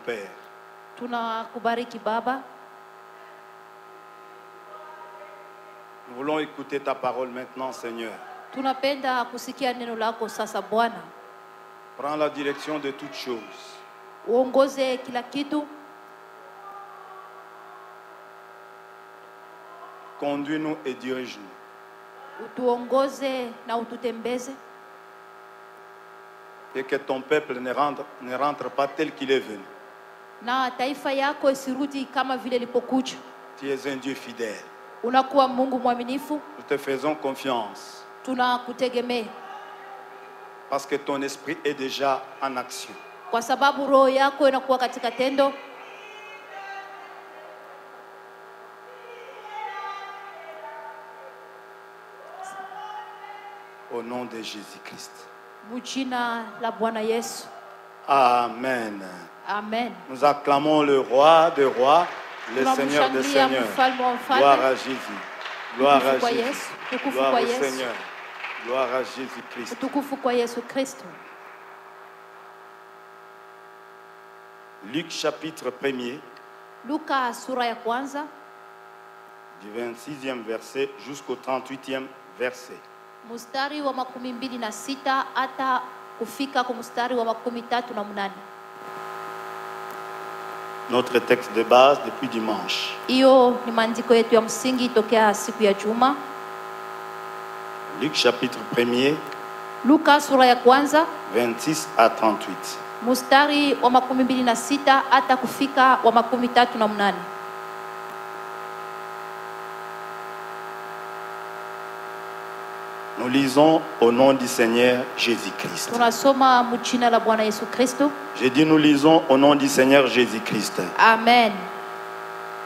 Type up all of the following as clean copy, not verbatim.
Père. Tunakubariki Baba. Nous voulons écouter ta parole maintenant, Seigneur. Tunapenda kusikia neno lako sasa Bwana. Prends la direction de toutes choses. Uongoze kila kitu. Conduis-nous et dirige-nous. Utuongoze na ututembeze. Et que ton peuple ne rentre pas tel qu'il est venu. Na taifa yako isirudi kama vile lipokuja. Tu es un Dieu fidèle. Unakuwa Mungu mwaminifu. Nous te faisons confiance. Tunakutegemea. Parce que ton esprit est déjà en action. Kwa sababu roho yako inakuwa katika tendo. Au nom de Jésus-Christ. Mujina la Bwana Yesu. Amen. Amen. Nous acclamons le roi des rois, le Seigneur des seigneurs. Gloire à Jésus. Gloire à Jésus. Gloire au Seigneur. Gloire à Jésus-Christ. Utukufu kwa Yesu Kristo. Luc chapitre 1er. Luka sura ya kwanza. Du 26e verset jusqu'au 38e verset. Mustari wa 26 hata kufika kwa mustari wa 38. Notre texte de base depuis dimanche. Iyo ni maandiko yetu ya msingi tokea siku ya Juma. Luc chapitre 1er. Luka sura ya kwanza 26 à 38. Mustari wa 26 hata kufika wa 38. Nous lisons au nom du Seigneur Jésus-Christ. Tunasoma mjina la Bwana Yesu Kristo. Je dis nous lisons au nom du Seigneur Jésus-Christ. Amen.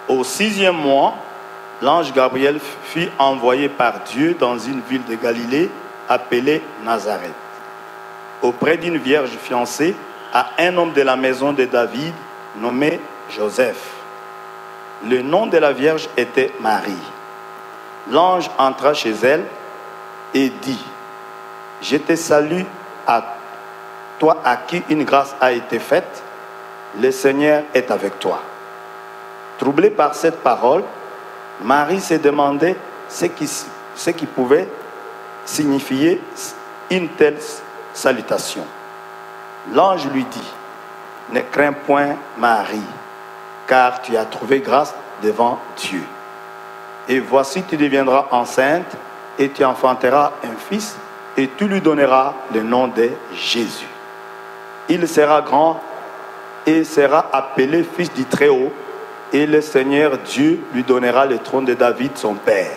Au 6e mois, l'ange Gabriel fut envoyé par Dieu dans une ville de Galilée appelée Nazareth, auprès d'une vierge fiancée à un homme de la maison de David nommé Joseph. Le nom de la vierge était Marie. L'ange entra chez elle et dit: Je te salue à toi à qui une grâce a été faite, le Seigneur est avec toi. Troublée par cette parole, Marie se demandait ce qui pouvait signifier une telle salutation. L'ange lui dit: Ne crains point, Marie, car tu as trouvé grâce devant Dieu. Et voici, tu deviendras enceinte et tu enfanteras un fils et tu lui donneras le nom de Jésus. Il sera grand et sera appelé fils du Très-Haut, et le Seigneur Dieu lui donnera le trône de David son père.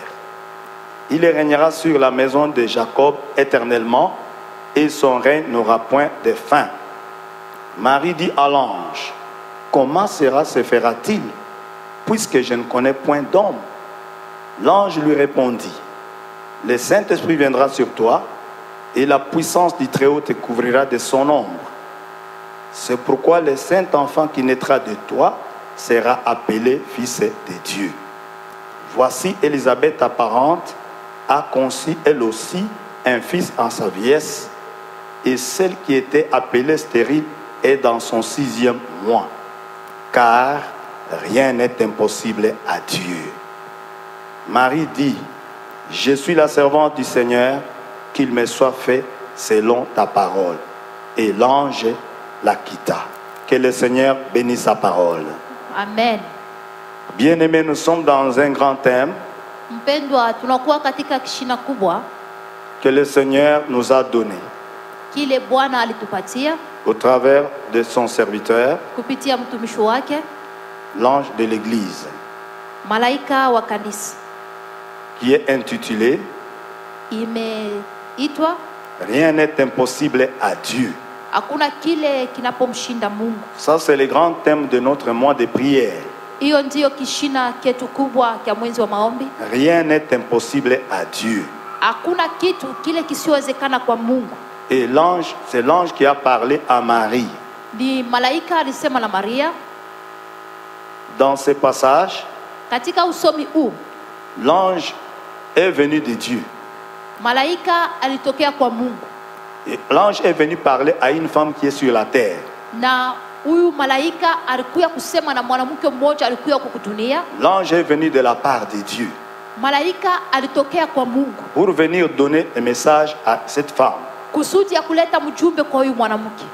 Il régnera sur la maison de Jacob éternellement, et son règne n'aura point de fin. Marie dit à l'ange: Comment cela se fera-t-il, puisque je ne connais point d'homme? L'ange lui répondit: Le Saint-Esprit viendra sur toi, et la puissance du Très-Haut te couvrira de son ombre. C'est pourquoi le Saint-Enfant qui naîtra de toi sera appelé Fils de Dieu. Voici Élisabeth, ta parente, a conçu elle aussi un fils en sa vieillesse, et celle qui était appelée stérile est dans son 6e mois, car rien n'est impossible à Dieu. Marie dit: Je suis la servante du Seigneur, qu'il me soit fait selon ta parole. Et l'ange la quitta. Que le Seigneur bénisse sa parole. Amen. Bien-aimés, nous sommes dans un grand thème Mpendwa, tunakuwa katika kishina kubwa que le Seigneur nous a donné kile Bwana alitupatia au travers de son serviteur, kupitia mtumishi wake, l'ange de l'Église, malaika wa kanisa, qui est intitulé imeitwa Rien n'est impossible à Dieu. hakuna kile kinapomshinda Mungu. Ça, c'est le grand thème de notre mois de prière. Hiyo ndio kishina ketu kubwa kia mwezi wa maombi. Rien n'est impossible à Dieu. Hakuna kitu kile kisiwezekana kwa Mungu. Et l'ange, c'est l'ange qui a parlé à Marie. Ni malaika alisema na Maria. Dans ce passage, katika usomi huu, l'ange est venu de Dieu. Malaika alitokea kwa Mungu. Et l'ange est venu parler à une femme qui est sur la terre. Na Huyu malaika alikuja kusema na mwanamke mmoja alikuja kukudunia. L'ange est venu de la part de Dieu Malaika alitokea kwa Mungu pour venir donner un message à cette femme. kusudi ya kuleta mjumbe kwa huyu mwanamke.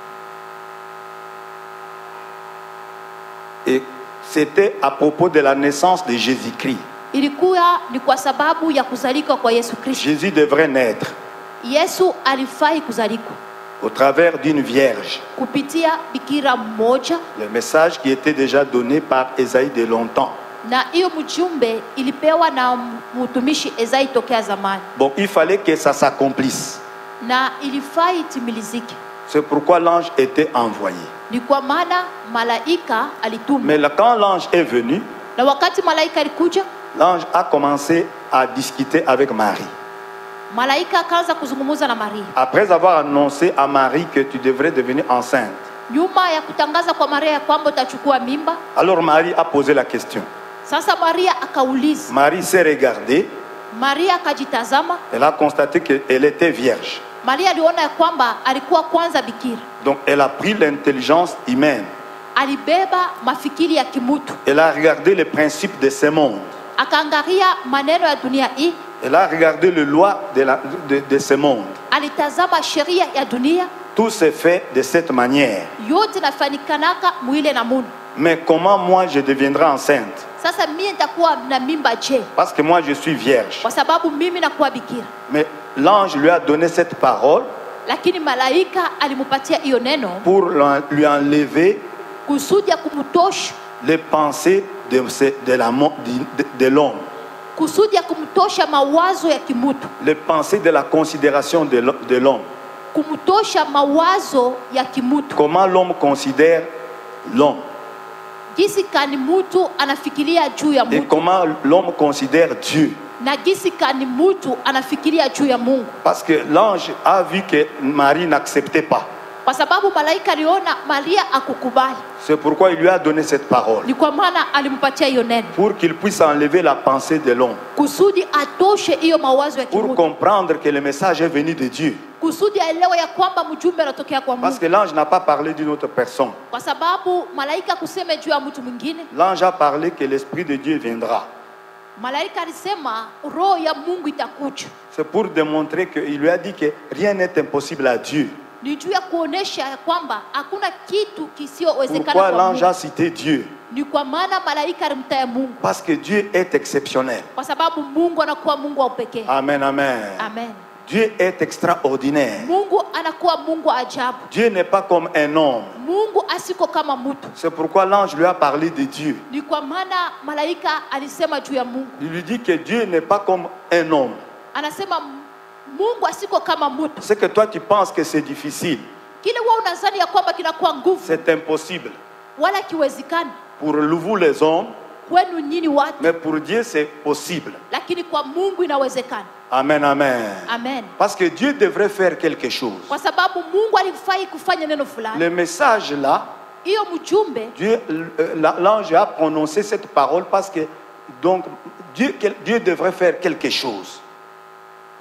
Et c'était à propos de la naissance de Jésus-Christ. Ilikuwa ni kwa sababu ya kuzalika kwa Yesu Kristo. Jésus devrait naître Yesu alifai kuzalika au travers d'une vierge. kupitia bikira mmoja, Le message qui était déjà donné par Esaïe de longtemps. na hiyo mjumbe ilipewa na mtumishi Ezai tokea zamani, Bon, il fallait que ça s'accomplisse. na ilifai timilizike. C'est pourquoi l'ange était envoyé. Ni kwa maana malaika alitumwa. Mais quand l'ange est venu, Na wakati malaika alikuja, l'ange a commencé à discuter avec Marie. malaika akaanza kuzungumza na Maria. Après avoir annoncé à Marie que tu devrais devenir enceinte, Nyuma ya kutangaza kwa Maria ya kwamba utachukua mimba, alors Marie a posé la question. sasa Maria akauliza. Marie s'est regardée, Maria akajitazama. elle a constaté qu'elle était vierge. Maria aliona ya kwamba alikuwa kwanza bikira. Donc elle a pris l'intelligence humaine. Alibeba mafikiri ya kimutu. Elle a regardé les principes de ce monde. Akaangalia maneno ya dunia hii. Elle a regardé les lois de ce monde. Alitazama sheria ya dunia. Tout s'est fait de cette manière. Yote nafanikanaka mwile na mundu. Mais comment moi je deviendrai enceinte? Sasa mimi nitakuwa na mimba je? Parce que moi je suis vierge. Kwa sababu mimi nakuwa bikira. Mais l'ange lui a donné cette parole Lakini malaika alimupatia hiyo neno pour lui enlever kusudi ya kumtosha, les pensées de l'homme. kusudi ya kumtosha mawazo ya kimutu, Les pensées de la considération de l'homme. kumtosha mawazo ya kimutu. Comment l'homme considère l'homme. Gisi kani mutu anafikiria juu ya Et mutu, comment l'homme considère Dieu. na gisi kani mutu anafikiria juu ya Mungu. Parce que l'ange a vu que Marie n'acceptait pas. Kwa sababu malaika aliona Maria akukubali. C'est pourquoi il lui a donné cette parole. Ni kwa maana alimpatia hiyo neno Pour qu'il puisse enlever la pensée de l'homme. kusudi atoshe hiyo mawazo ya Pour kimutu, comprendre que le message est venu de Dieu. kusudi aelewe ya kwamba mjumbe anatokea kwa Parce Mungu. que l'ange n'a pas parlé d'une autre personne. Kwa sababu malaika kusema juu ya mtu mwingine. L'ange a parlé que l'Esprit de Dieu viendra. Malaika alisema roho ya Mungu itakuja. C'est pour démontrer qu'il lui a dit que rien n'est impossible à Dieu. Ni juu ya kuonesha ya kwamba hakuna kitu kisiowezekana Pourquoi kwa l'ange Mungu. a cité Dieu? Ni kwa maana malaika alimtaya Mungu. Parce que Dieu est exceptionnel. Kwa sababu Mungu anakuwa Mungu wa upekee. Amen, amen. Amen. Dieu est extraordinaire. Mungu anakuwa Mungu wa ajabu. Dieu n'est pas comme un homme. Mungu asiko kama mtu. C'est pourquoi l'ange lui a parlé de Dieu. Ni kwa maana malaika alisema juu ya Mungu. Il lui dit que Dieu n'est pas comme un homme. Anasema Mungu asiko kama mtu. C'est que toi tu penses que c'est difficile. Kile wewe unadhani ya kwamba kinakuwa nguvu C'est impossible. wala kiwezekani Pour vous les hommes, kwenu nyinyi watu, mais pour Dieu c'est possible. lakini kwa Mungu inawezekana. Amen, amen. Amen. Parce que Dieu devrait faire quelque chose. Kwa sababu Mungu alifai kufanya neno fulani. Le message là, Hiyo mjumbe l'ange a prononcé cette parole parce que donc Dieu devrait faire quelque chose.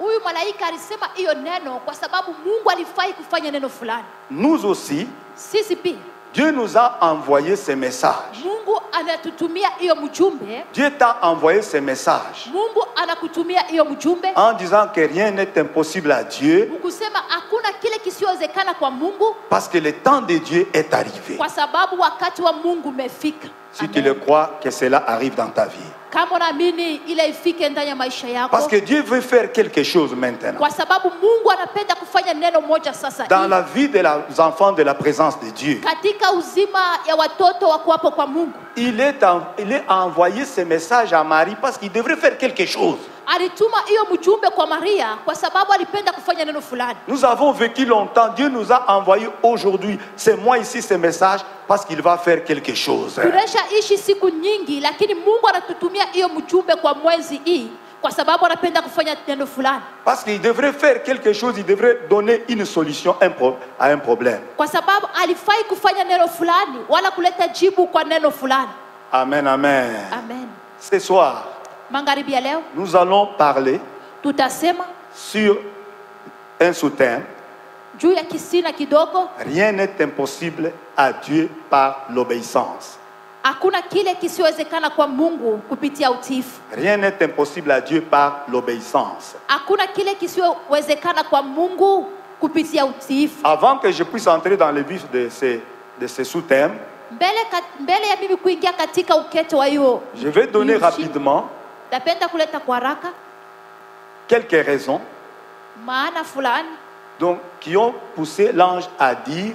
huyu malaika alisema hiyo neno kwa sababu Mungu alifai kufanya neno fulani. Nous aussi, Sisi pia Dieu nous a envoyé ce message. Mungu anatutumia hiyo mjumbe. Dieu t'a envoyé ce message Mungu anakutumia hiyo mjumbe en disant que rien n'est impossible à Dieu ukusema hakuna kile kisiowezekana kwa Mungu, parce que le temps de Dieu est arrivé. kwa sababu wakati wa Mungu umefika. Si tu le crois, que cela arrive dans ta vie. Kama unaamini ile ifike ndani ya maisha yako. Parce que Dieu veut faire quelque chose maintenant. Kwa sababu Mungu anapenda kufanya neno moja sasa Dans hivi. la vie des enfants de la présence de Dieu. Katika uzima ya watoto wa kuwapo kwa Mungu. Il est envoyé ce message à Marie parce qu'il devrait faire quelque chose. Alituma hiyo mjumbe kwa Maria kwa sababu alipenda kufanya neno fulani. Nous avons vécu longtemps. Dieu nous a envoyé aujourd'hui. C'est moi ici ce message parce qu'il va faire quelque chose. Turesha ishi siku nyingi, lakini Mungu anatutumia hiyo mjumbe kwa mwezi hii kwa sababu anapenda kufanya neno fulani. Parce qu'il devrait faire quelque chose, il devrait donner une solution à un problème. Kwa sababu alifai kufanya neno fulani wala kuleta jibu kwa neno fulani. Amen, amen. Amen. Ce soir, Magharibi ya leo nous allons parler tutasema sur un sous-thème juu ya kisina kidogo. Rien n'est impossible à Dieu par l'obéissance. Hakuna kile kisiwezekana kwa Mungu kupitia utiifu. Rien n'est impossible à Dieu par l'obéissance. Hakuna kile kisiwezekana kwa Mungu kupitia utiifu. Avant que je puisse entrer dans le vif de ces sous-thèmes, Mbele ya mimi kuingia katika uketo wa hiyo, je vais donner rapidement napenda kuleta kwa haraka quelques raisons maana fulani donc, qui ont poussé l'ange à dire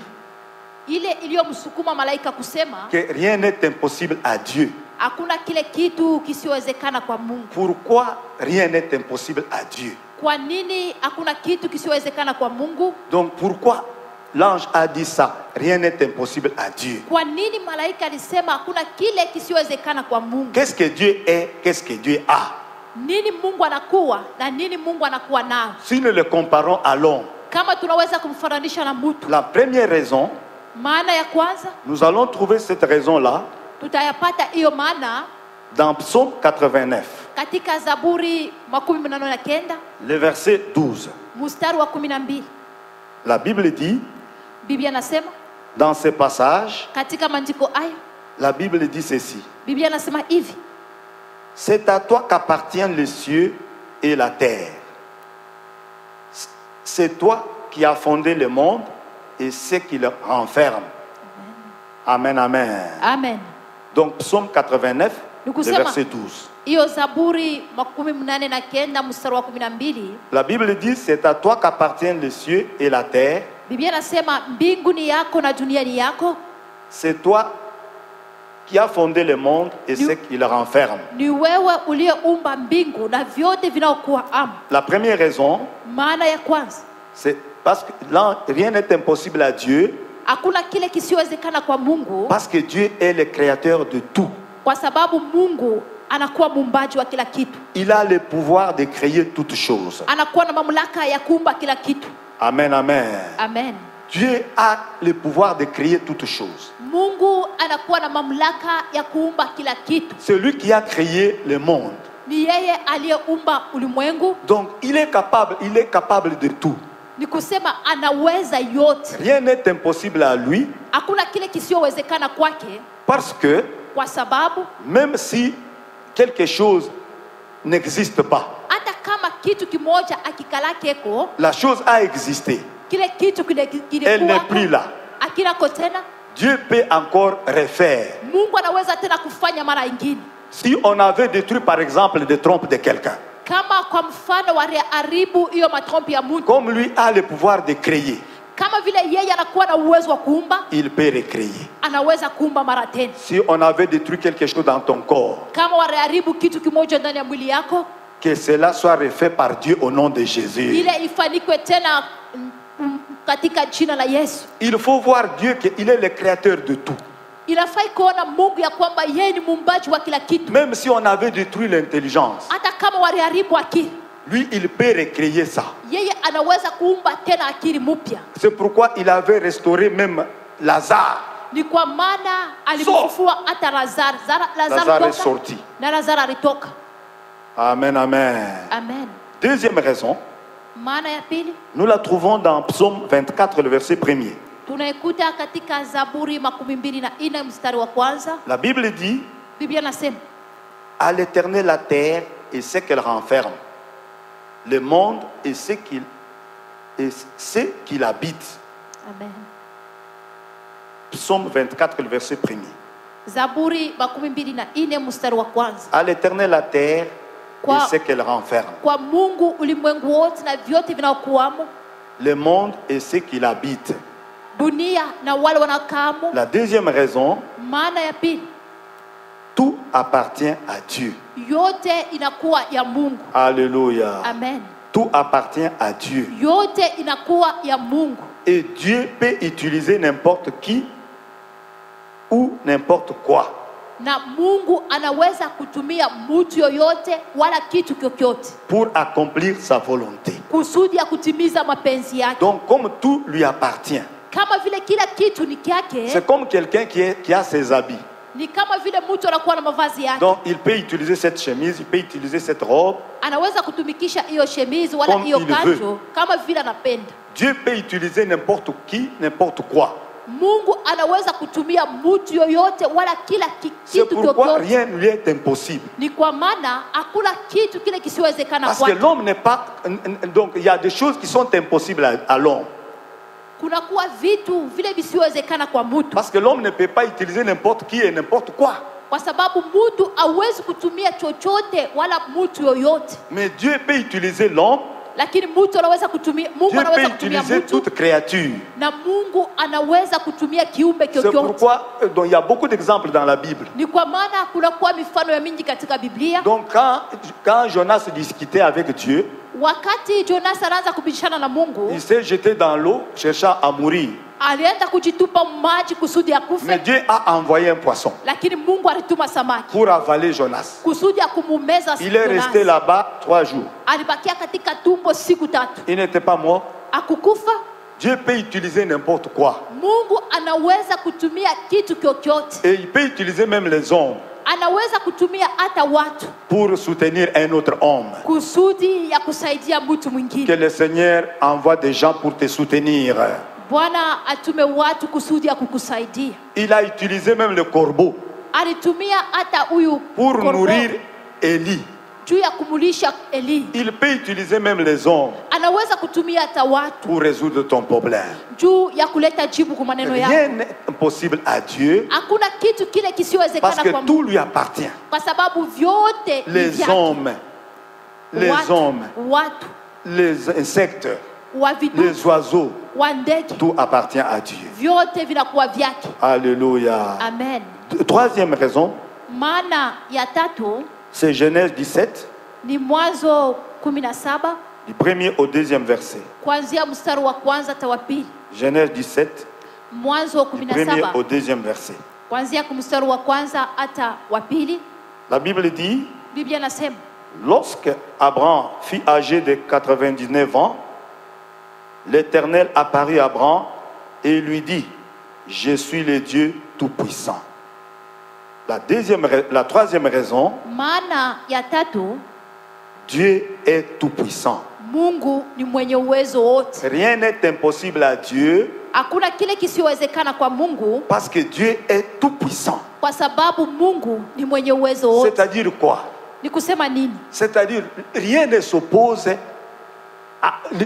ile iliyomsukuma malaika kusema que rien n'est impossible à Dieu. hakuna kile kitu kisiwezekana kwa Mungu. Pourquoi rien n'est impossible à Dieu? Kwa nini hakuna kitu kisiwezekana kwa Mungu? Donc pourquoi l'ange a dit ça? Rien n'est impossible à Dieu. Kwa nini malaika alisema hakuna kile kisiwezekana kwa Mungu? Qu'est-ce que Dieu est? Qu'est-ce que Dieu a? Nini Mungu anakuwa na nini Mungu anakuwa nao? Si nous le comparons à l'homme, Kama tunaweza kumfananisha na mtu, la première raison, maana ya kwanza nous allons trouver cette raison-là tutayapata hiyo maana dans Psaume 89, katika Zaburi 89 le verset 12. mstari wa 12. La Bible dit, Biblia nasema dans ce passage, katika maandiko haya, la Bible dit ceci: Biblia nasema hivi: c'est à toi qu'appartiennent les cieux et la terre. C'est toi qui as fondé le monde et ce qui le renferme. Amen, amen. Amen. Donc Psaume 89, le Nikusema, verset 12. hiyo Zaburi 89 mstari wa 12, La Bible dit, c'est à toi qu'appartiennent les cieux et la terre. Biblia nasema mbingu ni yako na dunia ni yako. C'est toi qui as fondé le monde et ce qui le renferme. Ni wewe uliyeumba mbingu na vyote vinaokuwa amo. La première raison, Maana ya kwanza, c'est parce que là, rien n'est impossible à Dieu, hakuna kile kisiwezekana kwa Mungu, parce que Dieu est le créateur de tout. kwa sababu Mungu anakuwa muumbaji wa kila kitu. Il a le pouvoir de créer toutes choses. Anakuwa na mamlaka ya kuumba kila kitu. Amen, amen. Amen. Dieu a le pouvoir de créer toutes choses. Mungu anakuwa na mamlaka ya kuumba kila kitu. Celui qui a créé le monde. Ni yeye aliyeumba ulimwengu. Donc il est capable de tout. Ni kusema anaweza yote. Rien n'est impossible à lui. Hakuna kile kisichowezekana kwake, Parce que kwa sababu même si quelque chose n'existe pas, hata kama kitu kimoja akikalakeko, la chose a existé. kile kitu Elle n'est plus là. akirako tena, Dieu peut encore refaire. Mungu anaweza tena kufanya mara ingine. Si on avait détruit par exemple des trompes de quelqu'un, Kama kwa mfano waliharibu hiyo matrompi ya mtu, comme lui a le pouvoir de créer, kama vile yeye anakuwa na uwezo wa kuumba, il peut recréer. anaweza kuumba mara tena. Si on avait détruit quelque chose dans ton corps, Kama waliharibu kitu kimoja ndani ya mwili yako, que cela soit refait par Dieu au nom de Jésus. ile ifanikwe tena katika jina la Yesu. Il faut voir Dieu qu'il est le créateur de tout. Inafai kuona Mungu ya kwamba yeye ni muumbaji wa kila kitu. Même si on avait détruit l'intelligence, Hata kama waliharibu akili, lui, il peut recréer ça. yeye anaweza kuumba tena akili mpya. C'est pourquoi il avait restauré même Lazare. Ni kwa maana alimfufua hata Lazaro. Lazare est sorti. Na Lazaro alitoka. Amen, amen. Amen. Deuxième raison, Maana ya pili nous la trouvons dans Psaume 24, le verset 1er. tunaikuta katika Zaburi 24 mstari wa kwanza. La Bible dit, Biblia nasema, à l'Éternel la terre et ce qu'elle renferme, le monde et ce qu'il habite. amen. Psaume 24, le verset 1er. Zaburi 24 mstari wa kwanza. À l'Éternel la terre et ce qu'elle renferme, Kwa Mungu ulimwengu wote na vyote vinaokuwamo, le monde et ce qu'il habite. dunia na wale wanaokaamo. La deuxième raison, Maana ya pili, tout appartient à Dieu. yote inakuwa ya Mungu. Alléluia. Amen. Tout appartient à Dieu. Yote inakuwa ya Mungu. Et Dieu peut utiliser n'importe qui ou n'importe quoi Na Mungu anaweza kutumia mtu yoyote wala kitu kyokyote pour accomplir sa volonté. kusudi ya kutimiza mapenzi yake. Donc comme tout lui appartient, Kama vile kila kitu ni kyake, c'est comme quelqu'un qui a ses habits. ni kama vile mtu anakuwa na mavazi yake. Donc il peut utiliser cette chemise, il peut utiliser cette robe. Anaweza kutumikisha hiyo shemizi wala Comme hiyo il kanjo kama vile anapenda. Dieu peut utiliser n'importe qui, n'importe quoi. Mungu anaweza kutumia mtu yoyote wala kila C'est kitu pourquoi chochote. rien ne lui est impossible. Ni kwa maana hakuna kitu kile kisiwezekana Parce que kwake. l'homme n'est pas... Donc il y a des choses qui sont impossibles à l'homme. Kunakuwa vitu vile visiwezekana kwa mtu. Parce que l'homme ne peut pas utiliser n'importe qui et n'importe quoi. Kwa sababu mtu hawezi kutumia chochote wala mtu yoyote. Mais Dieu peut utiliser l'homme. Lakini mtu anaweza kutumia, Mungu Dieu anaweza peut kutumia utiliser mtu toute créature. na Mungu anaweza kutumia kiumbe C'est chochote. pourquoi donc, il y a beaucoup d'exemples dans la Bible. Ni kwa maana kunakuwa mifano ya mingi katika Biblia. Donc quand Jonas discutait avec Dieu, Wakati Jonas anaanza kubishana na Mungu, il s'est jeté dans l'eau cherchant à mourir. alienda kujitupa maji kusudi Mais akufe, Dieu a envoyé un poisson lakini Mungu alituma samaki pour avaler Jonas. kusudi akumumeza Il est Jonas. resté là-bas 3 jours. Alibakia katika tumbo siku 3. Il n'était pas mort. Akukufa. Dieu peut utiliser n'importe quoi. Mungu anaweza kutumia kitu chochote. Et il peut utiliser même les hommes Anaweza kutumia hata watu pour soutenir un autre homme. kusudi ya kusaidia mtu Que mwingine. le Seigneur envoie des gens pour te soutenir. Bwana atume watu kusudi ya kukusaidia. Il a utilisé même le corbeau Alitumia hata huyu pour korbo nourrir Élie. juu ya kumulisha Eli. Il peut utiliser même les hommes Anaweza kutumia hata watu pour résoudre ton problème. juu ya kuleta jibu kwa maneno Rien yako. n'est impossible à Dieu Hakuna kitu kile parce kisiwezekana que kwa tout Mungu, lui appartient. kwa sababu vyote ni Les vyake. hommes, les Watu, hommes, watu les insectes, wa vidudu, les oiseaux, wa ndege, tout appartient à Dieu. vyote vinakuwa vyake. Alléluia. Amen. Troisième raison, Maana ya tatu c'est Genèse 17, ni Mwanzo 17 du premier au deuxième verset. kuanzia mstari wa kwanza hata wa pili. Genèse 17, Mwanzo du premier au 17 deuxième verset. kuanzia mstari wa kwanza hata wa pili. La Bible dit, Biblia nasema lorsque Abraham fut âgé de 99 ans, l'Éternel apparut à Abraham et lui dit, je suis le Dieu Tout-Puissant. La troisième raison, maana ya tatu, Dieu est Tout-Puissant. Mungu ni mwenye uwezo wote. Rien n'est impossible à Dieu Hakuna kile kisiwezekana kwa Mungu parce que Dieu est Tout-Puissant. kwa sababu Mungu ni mwenye uwezo wote. C'est-à-dire quoi? Ni kusema nini? C'est-à-dire rien ne s'oppose,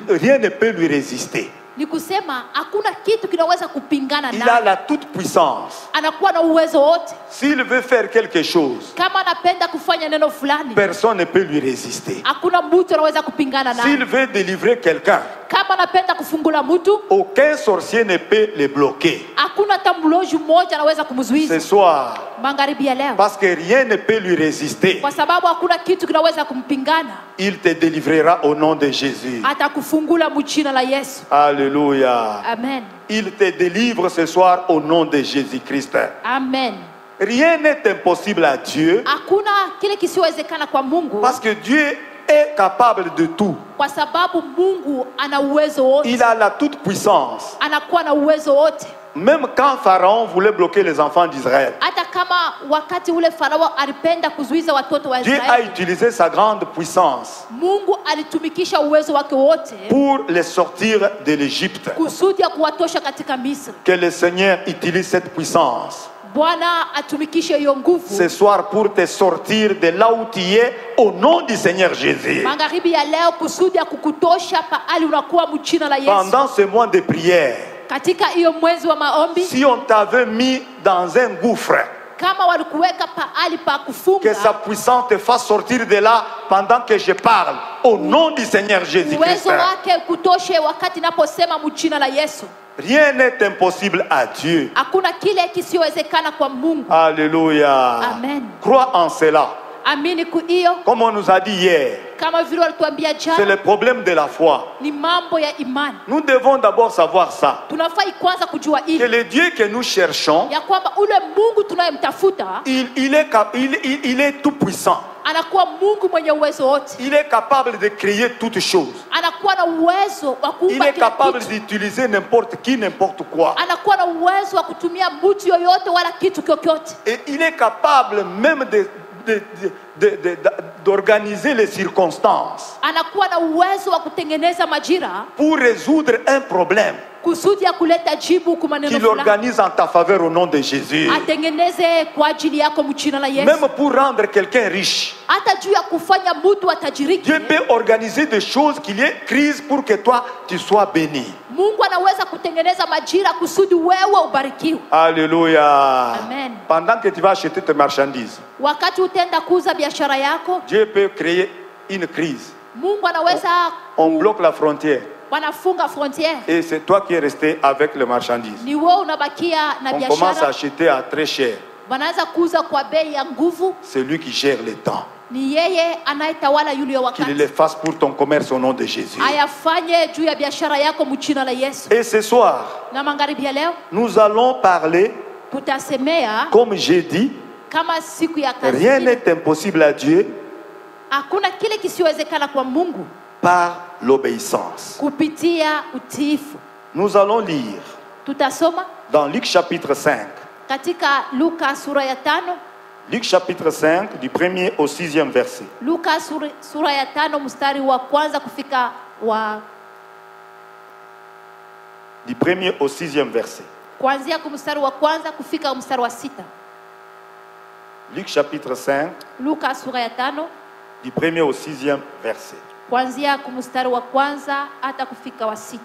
rien ne peut lui résister. Ni kusema hakuna kitu kinaweza kupingana Il a naye. la toute-puissance. Anakuwa na uwezo wote. S'il veut faire quelque chose, Kama anapenda kufanya neno fulani, personne ne peut lui résister. hakuna mtu anaweza kupingana S'il naye. veut délivrer quelqu'un, Kama anapenda kufungula mtu, aucun sorcier ne peut le bloquer. hakuna hata mloji mmoja anaweza Ce kumzuiza. soir, Magharibi ya leo, parce que rien ne peut lui résister, kwa sababu hakuna kitu kinaweza kumpingana, il te délivrera au nom de Jésus. atakufungula mjina la Yesu. Alléluia. Amen. Il te délivre ce soir au nom de Jésus-Christ. Amen. Rien n'est impossible à Dieu Hakuna kile kisiwezekana kwa Mungu, parce que Dieu est capable de tout. kwa sababu Mungu ana uwezo wote. Il a la toute-puissance. Anakuwa na uwezo wote. Même quand Pharaon voulait bloquer les enfants d'Israël, Hata kama wakati ule Farao alipenda kuzuiza watoto wa Dieu a Israeli, utilisé sa grande puissance Mungu alitumikisha uwezo wake wote pour les sortir de l'Égypte. kusudi ya kuwatosha katika Misri. Que le Seigneur utilise cette puissance Bwana atumikishe hiyo nguvu ce soir pour te sortir de là où tu es au nom du Seigneur Jésus. magharibi ya leo kusudi ya kukutosha pahali unakuwa mjina la Yesu. Pendant ce mois de prière, Katika hiyo mwezi wa maombi, si on t'avait mis dans un gouffre, kama walikuweka pahali pa que kufunga, sa puissance te fasse sortir de là pendant que je parle au nom du Seigneur Jésus-Christ. uwezo wake kutoshe wakati naposema mjina la Yesu. Rien n'est impossible à Dieu. Hakuna kile kisiwezekana kwa Mungu. Alléluia. Amen. Crois en cela. Amini hiyo, Comme on nous a dit hier, kama vile walituambia c'est jana, le problème de la foi. ni mambo ya imani. Nous devons d'abord savoir ça. Tunafai kwanza kujua Que hili le Dieu que nous cherchons, ya kwamba ule Mungu tunayemtafuta il est tout puissant. anakuwa Mungu mwenye uwezo wote. Il est capable de créer toutes choses. Anakuwa na uwezo wa Il kuumba est kila capable kitu. d'utiliser n'importe qui, n'importe quoi. Anakuwa na uwezo wa kutumia mtu yoyote wala kitu chochote. Et il est capable même d'organiser les circonstances anakuwa na uwezo wa kutengeneza majira pour résoudre un problème kusudi ya kuleta jibu kwa maneno qu'il fulani. organise en ta faveur au nom de Jésus. Atengeneze kwa ajili yako mchina la Yesu. Même pour rendre quelqu'un riche. Hata juu ya kufanya mtu atajiriki. Dieu peut organiser des choses qu'il y ait crise pour que toi tu sois béni. Mungu anaweza kutengeneza majira kusudi wewe ubarikiwe. Alléluia. Amen. Pendant que tu vas acheter tes marchandises, Wakati utaenda kuuza biashara yako, Dieu peut créer une crise. Mungu anaweza On bloque la frontière wanafunga frontière. et c'est toi qui es resté avec les marchandises. Ni wewe unabakia na On commence à biashara. acheter à très cher. Wanaanza kuuza kwa bei ya nguvu. C'est lui qui gère le temps. Ni yeye anayetawala yule Qu'il wakati. le fasse pour ton commerce au nom de Jésus. Ayafanye juu ya biashara yako mchina la Yesu. Et ce soir, Na magharibi ya leo nous allons parler, tutasemea comme j'ai dit, kama siku ya kazi. rien n'est impossible à Dieu Hakuna kile kisiwezekana kwa Mungu par l'obéissance. kupitia utiifu. Nous allons lire Tutasoma dans Luc chapitre 5. katika Luka sura ya 5. Luc chapitre 5, du 1er au 6e verset. Luka sura ya 5 mstari wa kwanza kufika wa Du 1er au 6e verset. kuanzia kwa mstari wa kwanza kufika mstari wa 6. Luc chapitre 5, Luka sura ya 5 du 1er au 6e verset. kuanzia kwa mstari wa kwanza hata kufika wa 6.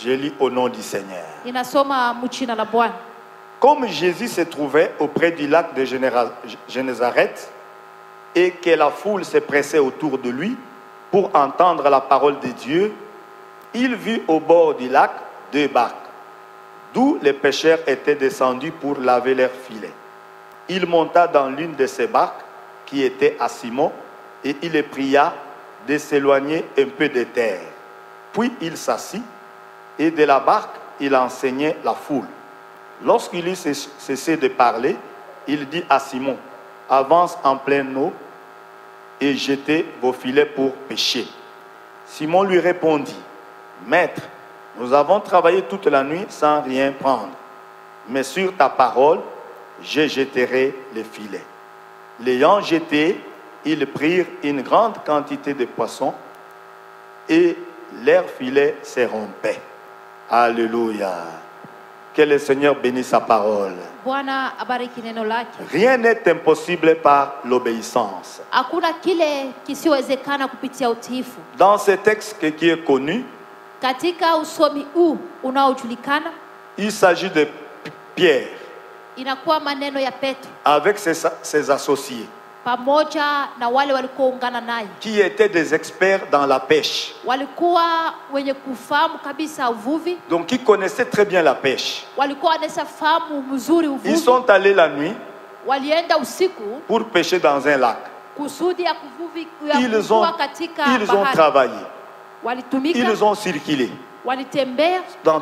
Je lis au nom du Seigneur. Ninasoma mchina la Bwana. Comme Jésus se trouvait auprès du lac de Génézareth et que la foule se pressait autour de lui pour entendre la parole de Dieu, il vit au bord du lac 2 barques, d'où les pêcheurs étaient descendus pour laver leurs filets. Il monta dans l'une de ces barques qui était à Simon et il les pria de s'éloigner un peu de terre. Puis il s'assit et de la barque il enseignait la foule. Lorsqu'il eut cessé de parler, il dit à Simon, avance en pleine eau et jetez vos filets pour pêcher. Simon lui répondit, Maître, nous avons travaillé toute la nuit sans rien prendre, mais sur ta parole, je jetterai les filets. L'ayant jeté, ils prirent une grande quantité de poissons et leurs filets se rompaient. Alléluia. Que le Seigneur bénisse sa parole. Bwana abariki neno lake. Rien n'est impossible par l'obéissance. Hakuna kile kisiwezekana kupitia utiifu. Dans ce texte qui est connu, Katika usomi huu unaojulikana, il s'agit de Pierre inakuwa maneno ya Petro avec ses associés pamoja na wale walikuwa ungana naye. qui étaient des experts dans la pêche. Walikuwa wenye kufahamu kabisa uvuvi, Donc, qui connaissaient très bien la pêche. walikuwa wanafahamu mzuri Ils uvuvi. sont allés la nuit Walienda usiku pour pêcher dans un lac. kusudi ya kuvuvi ya Ils ont, kuvua katika ils ont bahari. travaillé. Walitumika, Ils ont circulé walitembea dans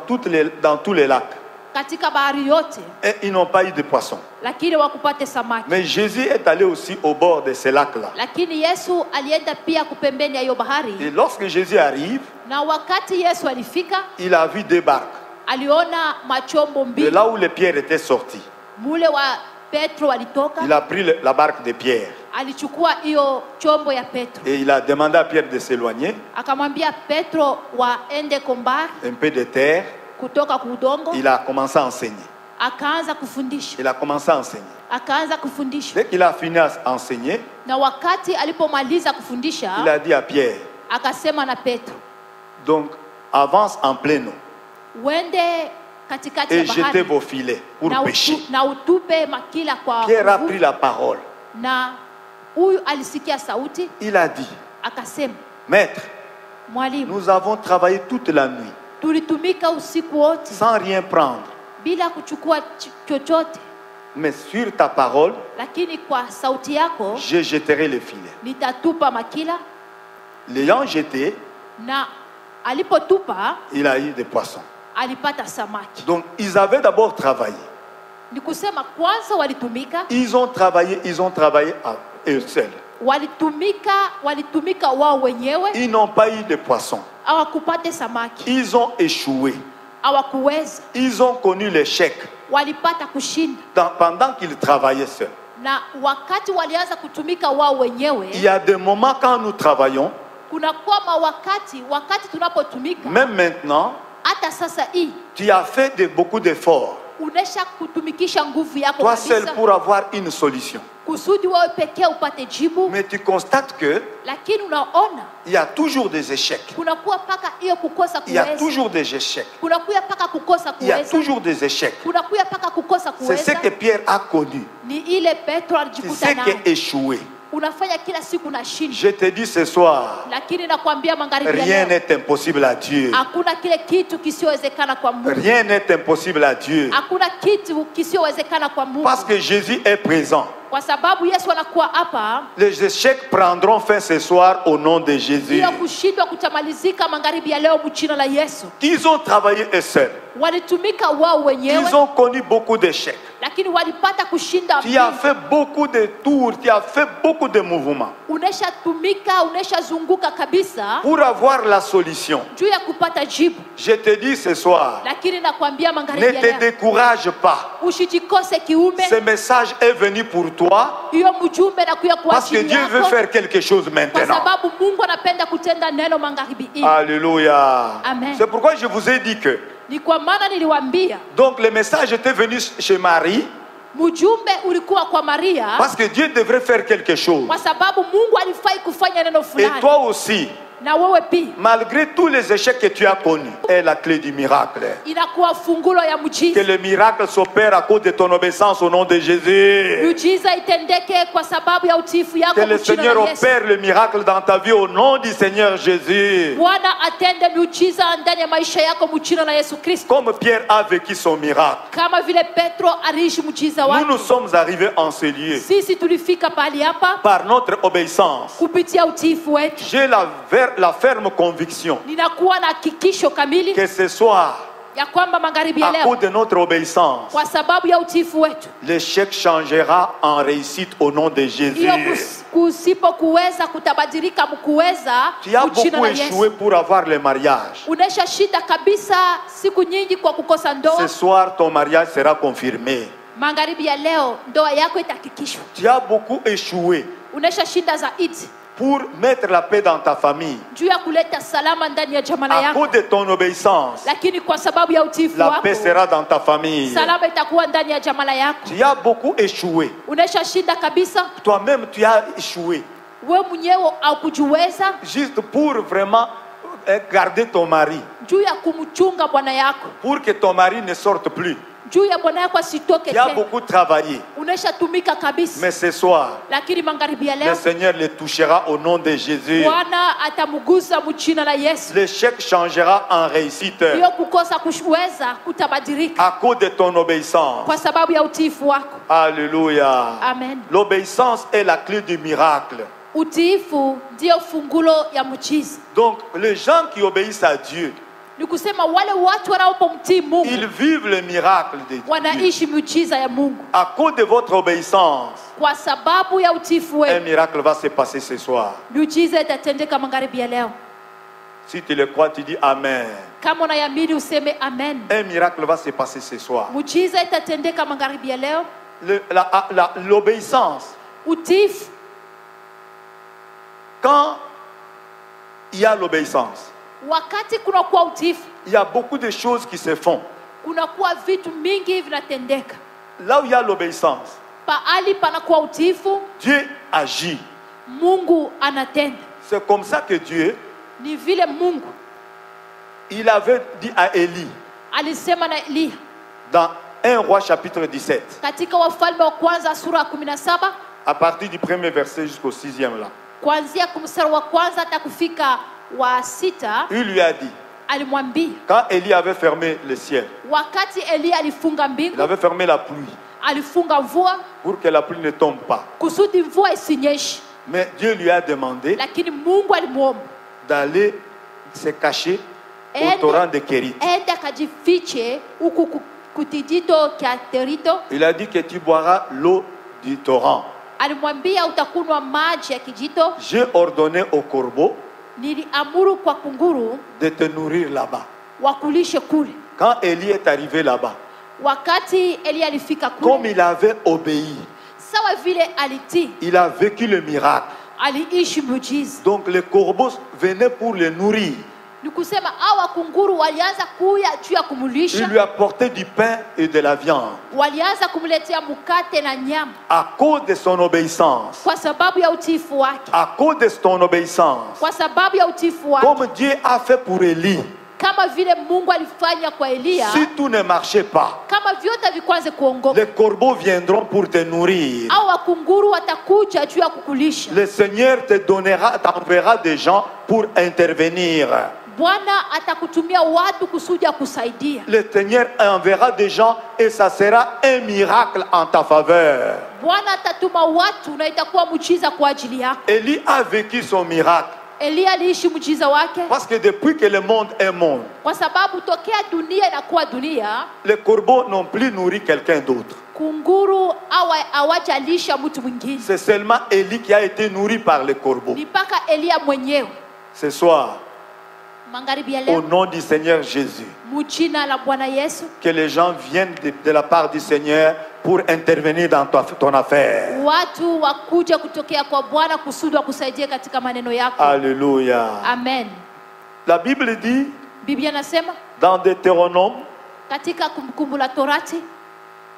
tous les lacs. katika bahari yote, Et ils n'ont pas eu de poissons. lakini wakupate samaki. Mais Jésus est allé aussi au bord de ces lacs-là. Lakini Yesu alienda pia kupembeni ya hiyo bahari, Et lorsque Jésus arrive, na wakati Yesu alifika, il a vu 2 barques. aliona machombo De mbili. là où les pierres étaient sorties, Mule wa Petro alitoka, il a pris la barque de Pierre. alichukua hiyo chombo ya Petro, Et il a demandé à Pierre de s'éloigner akamwambia Petro waende kombari un peu de terre. kutoka kudongo. Il a commencé à enseigner. Akaanza kufundisha, Il a commencé à enseigner. akaanza kufundisha, Dès qu'il a fini à enseigner, na wakati alipomaliza kufundisha, il a dit à Pierre, akasema na Petro, donc avance en pleine eau uende katikati ya et jetez bahari vos filets pour na, pêcher. na utupe makila kwa Pierre a uvuvi. pris la parole. Na huyu alisikia sauti, Il a dit, akasema, Maître, mwalimu, nous avons travaillé toute la nuit tulitumika usiku wote sans rien prendre. bila kuchukua chochote, Mais sur ta parole, lakini kwa sauti yako je jetterai les filets. nitatupa makila. L'ayant jeté, Na alipotupa il a eu des poissons. alipata samaki. Donc, ils avaient d'abord travaillé. Ni kusema kwanza walitumika, Ils ont travaillé à eux seuls. walitumika wao wenyewe, Ils n'ont pas eu de poissons. hawakupata samaki, Ils ont échoué. hawakuweza, Ils ont connu l'échec. walipata kushinda. pendant qu'ils travaillaient seuls. Na wakati walianza kutumika wao wenyewe, Il y a des moments quand nous travaillons, kuna kwamba wakati tunapotumika, même maintenant, hata sasa hii tu as fait beaucoup d'efforts, unesha kutumikisha nguvu yako toi seul, kabisa pour avoir une solution. kusudi wewe pekee upate jibu. Mais tu constates que Lakini unaona il y a toujours des échecs. kuna kuwa paka hiyo kukosa Il y a kuweza, toujours des échecs. kuna kuwa paka kukosa Il y a kuweza, toujours des échecs. kuna kuwa paka kukosa C'est ce kuweza. que Pierre a connu. Ni ile Petro C'est alijikuta ce qui nayo. est échoué. Unafanya kila siku na shinda, Je te dis ce soir, lakini nakwambia magharibi ya rien leo n'est impossible à Dieu. hakuna kile kitu kisiowezekana kwa Mungu. Rien n'est impossible à Dieu. Hakuna kitu kisiowezekana kwa Mungu, Parce que Jésus est présent. kwa sababu Yesu anakuwa hapa. Les échecs prendront fin ce soir au nom de Jésus. Hiyo kushindwa kutamalizika magharibi ya leo mchina la Yesu. Ils ont travaillé eux seuls. Walitumika wao wenyewe, Ils ont connu beaucoup d'échecs. lakini walipata kushinda. Tu as fait beaucoup de tours, tu as fait beaucoup de mouvements Uneshatumika, uneshazunguka kabisa pour avoir la solution. juu ya kupata jibu, Je te dis ce soir, lakini nakwambia ne magharibi ya te leo décourage pas. usijikose kiume. Ce message est venu pour toi Hiyo mjumbe na kuya kwa parce que ajili Dieu veut yako, faire quelque chose kwa maintenant. sababu Mungu anapenda kutenda neno magharibi hii. Alléluia. Amen. C'est pourquoi je vous ai dit que, Ni kwa maana niliwaambia donc le message était venu chez Marie mjumbe ulikuwa kwa Maria, parce que Dieu devrait faire quelque chose. kwa sababu Mungu alifai kufanya neno Et fulani. toi aussi, Na wewe pia malgré tous les échecs que tu as connus, est la clé du miracle. inakuwa fungulo ya Que mjiza. le miracle s'opère à cause de ton obéissance au nom de Jésus. Miujiza itendeke kwa sababu ya utiifu yako Que le kwa jina Seigneur la Yesu. opère le miracle dans ta vie au nom du Seigneur Jésus. Bwana atende miujiza ndani ya maisha yako mjina la Yesu Kristo, Comme Pierre a vécu son miracle. kama vile Petro aliishi mjiza Nous nous wake. sommes arrivés en ce lieu Sisi tulifika pahali hapa par notre obéissance. kupitia utiifu wetu. J'ai la ferme conviction Ninakuwa na hakikisho kamili que ce soir, ya kwamba magharibi ya à leo, cause de notre obéissance, kwa sababu ya utiifu wetu, l'échec changera en réussite au nom de Jésus. hiyo kusipokuweza kutabadilika mkuweza Tu as mjina beaucoup la échoué Yesu. pour avoir le mariage. Unesha shida kabisa siku nyingi kwa kukosa ndoa. Ce soir, ton mariage sera confirmé. Magharibi ya leo ndoa yako itahakikishwa. Tu as beaucoup échoué Unesha shinda zaidi pour mettre la paix dans ta famille. juu ya kuleta salama ndani ya jamaa À yako, cause de ton obéissance, lakini kwa sababu ya utiifu la wako paix sera dans ta famille. salama itakuwa ndani ya jamaa yako. Tu as beaucoup échoué. Unesha shinda kabisa Toi-même, tu as échoué. wewe mwenyewe au kujiweza Juste pour vraiment garder ton mari. juu ya kumchunga bwana yako, Pour que ton mari ne sorte plus. juu ya bwana yako asitoke Tu as tena. beaucoup travaillé. Uneshatumika kabisa, Mais ce soir, lakini magharibi ya le leo Seigneur le touchera au nom de Jésus. Bwana atamgusa mjina la Yesu. L'échec changera en réussite Hiyo kukosa kuweza kutabadilika à cause de ton obéissance. kwa sababu ya utiifu wako. Alléluia. Amen. L'obéissance est la clé du miracle. Utiifu ndio fungulo ya mchizi. Donc, les gens qui obéissent à Dieu, Ni kusema wale watu wanaopomtii Mungu ils vivent le miracle de Dieu. wanaishi miujiza ya Mungu À cause de votre obéissance, kwa sababu ya utiifu un wenu. miracle va se passer ce soir. Miujiza itatendeka magharibi ya leo. Si tu le crois, tu dis Amen. Kama unayamini useme amen. Un miracle va se passer ce soir. Miujiza itatendeka magharibi ya leo. L'obéissance, Utiifu, quand il y a l'obéissance, wakati kunakuwa utiifu, il y a beaucoup de choses qui se font. kunakuwa vitu mingi vinatendeka. Là où il y a l'obéissance, Pahali panakuwa utiifu, Dieu agit. Mungu anatenda. C'est comme ça que Dieu, Ni vile Mungu il avait dit à Élie, alisema na Eliya dans 1 Roi chapitre 17, katika Wafalme wa kwanza sura ya 17 à partir du premier verset jusqu'au 6e là. kuanzia mstari wa kwanza hata kufika wa 6, Il lui a dit, alimwambia quand Élie avait fermé le ciel, wakati Eliya alifunga il mbingu, avait fermé la pluie alifunga mvua pour que la pluie ne tombe pas. kusudi mvua isinyeshe, Mais Dieu lui a demandé lakini Mungu alimuomba d'aller se cacher au Ende- torrent de Kérit. ende akajifiche huku kutijito kya Kerito. Il a dit que tu boiras l'eau du torrent. Alimwambia utakunywa maji ya kijito. J'ai ordonné au corbeau Niliamuru kwa kunguru de te nourrir là-bas. wakulishe kule. Quand Élie est arrivé là-bas, wakati Elia alifika comme kule, il avait obéi, sawa vile alitii, il a vécu le miracle. aliishi muujiza. Donc les corbeaux venaient pour le nourrir. Ni kusema hawa kunguru walianza kuya juu ya Il kumulisha, lui apportait du pain et de la viande. walianza kumletea mkate na nyama À cause de son obéissance, kwa sababu ya utiifu wake, à cause de ton obéissance, kwa sababu ya utiifu wake, comme Dieu a fait pour Élie, kama vile Mungu alifanya kwa Elia. si tout ne marchait pas, Kama vyote vikwanze kuongoka, les corbeaux viendront pour te nourrir. au wakunguru watakuja juu ya kukulisha. Le Seigneur te donnera, t'enverra des gens pour intervenir. Bwana atakutumia watu kusudi kusaidia. Le Seigneur enverra des gens et ça sera un miracle en ta faveur. Bwana atatuma watu na itakuwa muujiza kwa ajili yako. Élie a vécu son miracle Elia aliishi muujiza wake parce que depuis que le monde est monde, kwa sababu tokea dunia inakuwa dunia, les corbeaux n'ont plus nourri quelqu'un d'autre. kunguru hawajalisha mtu mwingine, C'est seulement Élie qui a été nourri par les corbeaux. ni mpaka Elia mwenyewe. Ce soir, Magharibi ya au leo, nom du Seigneur Jésus, mujina la Bwana Yesu, que les gens viennent de la part du Seigneur pour intervenir dans ton affaire. watu wakuja kutokea kwa Bwana kusudi wakusaidie katika maneno yako. Alléluia. Amen. La Bible dit Biblia nasema dans Deutéronome, katika Kumbukumbu la Torati,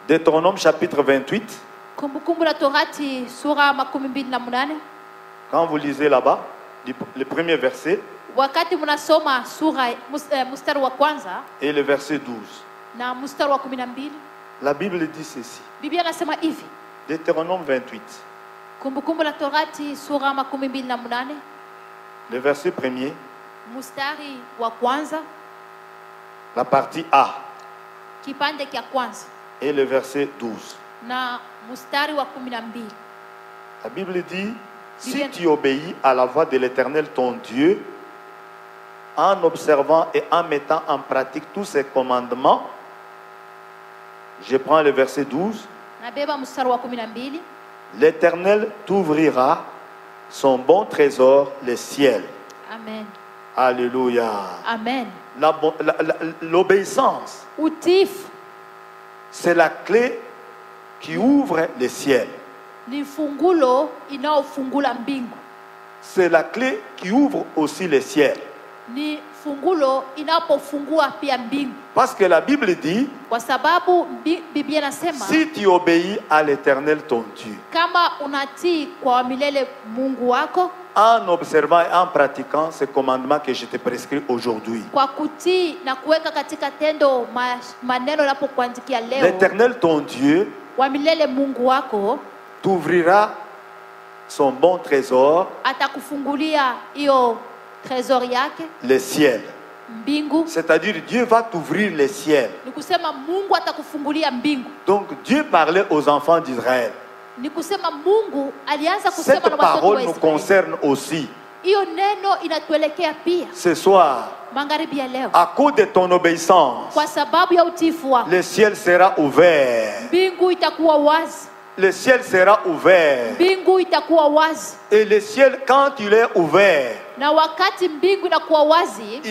Deutéronome chapitre 28, Kumbukumbu la Torati sura 28, quand vous lisez là-bas, le premier verset wakati mnasoma sura mstari wa kwanza et le verset 12, na mstari wa 12, la Bible dit ceci. Biblia nasema hivi. Deutéronome 28, Kumbukumbu la Torati sura 28, le verset premier, mstari wa kwanza, la partie A, kipande cha kwanza et le verset 12. na mstari wa 12. La Bible dit, si Bien. tu obéis à la voix de l'Éternel ton Dieu, en observant et en mettant en pratique tous ses commandements, je prends le verset 12, Nabeba mstari wa 12. l'Éternel t'ouvrira son bon trésor, le ciel. Amen. Alléluia. Amen. L'obéissance, Utiifu c'est la clé qui ouvre le ciel. ni fungulo inaofungula mbingu. C'est la clé qui ouvre aussi le ciel. Ni fungulo inapofungua pia mbingu. Parce que la Bible dit, Kwa sababu Biblia nasema si tu obéis à l'Éternel ton Dieu, kama unatii kwa milele Mungu wako, en observant et en pratiquant ces commandements que je te prescris aujourd'hui, kwa kutii na kuweka katika tendo maneno napokuandikia leo, l'Éternel ton Dieu wa milele Mungu wako t'ouvrira son bon trésor, atakufungulia hiyo trésor yake, le ciel. mbingu. C'est-à-dire Dieu va t'ouvrir le ciel. Ni kusema Mungu atakufungulia mbingu. Donc Dieu parlait aux enfants d'Israël. Ni kusema Mungu alianza kusema Cette na watoto wa parole nous Israeli. concerne aussi. Hiyo neno inatuelekea pia Ce soir, magharibi ya leo. à cause de ton obéissance, Kwa sababu ya utiifu wako, le ciel sera ouvert. mbingu itakuwa wazi. Le ciel sera ouvert. Mbingu itakuwa wazi. Et le ciel, quand il est ouvert, Na wakati mbingu inakuwa wazi,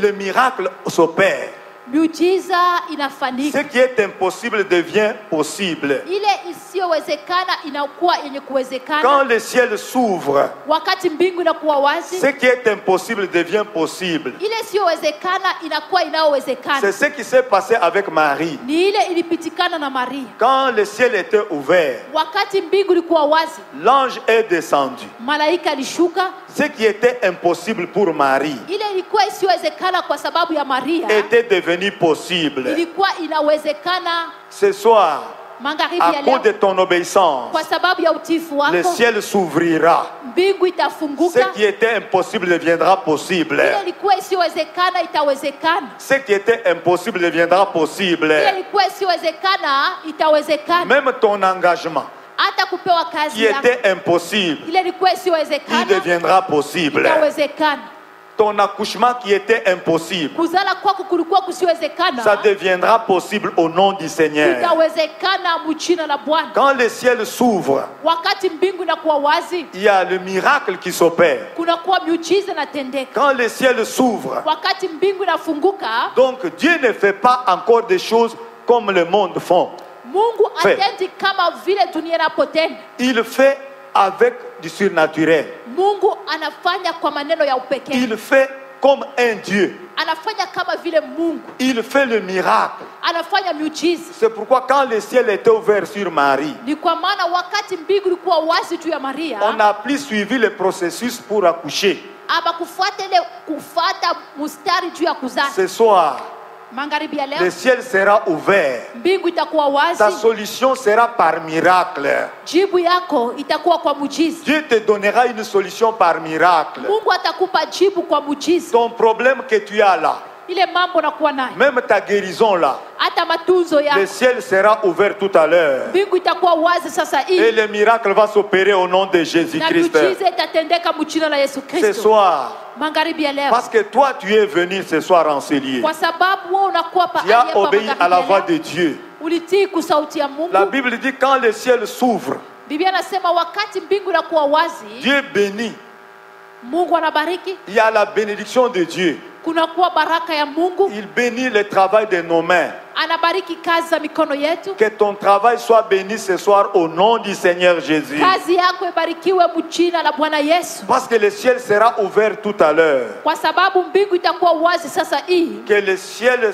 le miracle s'opère. miujiza inafanyika. Ce qui est impossible devient possible. Ile isiyowezekana inakuwa yenye kuwezekana. Quand le ciel s'ouvre, Wakati mbingu inakuwa wazi, ce qui est impossible devient possible. ile isiyowezekana inakuwa inayowezekana. C'est ce qui s'est passé avec Marie. Ni ile ilipitikana na Maria. Quand le ciel était ouvert, Wakati mbingu ilikuwa wazi, l'ange est descendu. malaika alishuka. Ce qui était impossible pour Marie Ile ilikuwa isiyowezekana kwa sababu ya Maria, était devenu possible. ilikuwa inawezekana Ce soir, magharibi à ya cause de leo. ton obéissance, Kwa sababu ya utiifu le wako, ciel s'ouvrira. mbingu Ce itafunguka. qui était impossible deviendra possible. Ile ilikuwa isiyowezekana itawezekana. Ce qui était impossible deviendra Ile possible. ilikuwa isiyowezekana itawezekana. Même ton engagement Hata kupewa qui kazi yako, était impossible, ile ilikuwa il isiyowezekana deviendra possible. itawezekana. Ton accouchement qui était impossible, Kuzala kwako kulikuwa ça kusiwezekana, deviendra possible au nom du Seigneur. itawezekana mjina la Bwana. Quand le ciel s'ouvre, Wakati mbingu inakuwa wazi, il y a le miracle qui s'opère. kunakuwa miujiza inatendeka. Quand le ciel s'ouvre, Wakati mbingu inafunguka, donc Dieu ne fait pas encore des choses comme le monde font. Mungu Fait. atendi kama vile dunia inapotenda. Il fait avec du surnaturel. Mungu anafanya kwa maneno ya upekee. Il fait comme un Dieu. Anafanya kama vile Mungu. Il fait le miracle. Anafanya miujiza. C'est pourquoi quand le ciel était ouvert sur Marie, Ni kwa maana wakati mbingu ilikuwa wazi juu ya Maria, on n'a plus suivi le processus pour accoucher. ama kufuata mustari juu ya kuzaa. Ce soir, Magharibi ya le leo ciel sera ouvert. mbingu itakuwa wazi. Ta solution sera par miracle. Jibu yako itakuwa kwa mujiza. Dieu te donnera une solution par miracle. Mungu atakupa jibu kwa mujiza. Ton problème que tu as là, Ile mambo nakuwa nayo, même ta guérison là, hata matunzo le yako, ciel sera ouvert tout à l'heure. mbingu itakuwa wazi sasa Et hivi, le miracle va s'opérer au nom de na Jésus-Christ. miujiza itatendeka mjina la Yesu Ce Kristo. soir, Magharibi ya leo, parce que toi tu es venu ce soir en ce lieu. kwa sababu wewe unakuwa Tu as obéi à la voix magharibi ya de leo, Dieu. ulitii kwa sauti ya Mungu. La Bible dit quand le ciel s'ouvre, Biblia inasema wakati mbingu inakuwa wazi, Dieu bénit. Mungu anabariki, Il y a la bénédiction de Dieu. kunakuwa baraka ya Mungu. Il bénit le travail de nos mains. Anabariki kazi za mikono yetu. Que ton travail soit béni ce soir au nom du Seigneur Jésus. Kazi yako ibarikiwe mjina la Bwana Yesu, Parce que le ciel sera ouvert tout à l'heure. kwa sababu mbingu itakuwa wazi sasa hii. Que le ciel,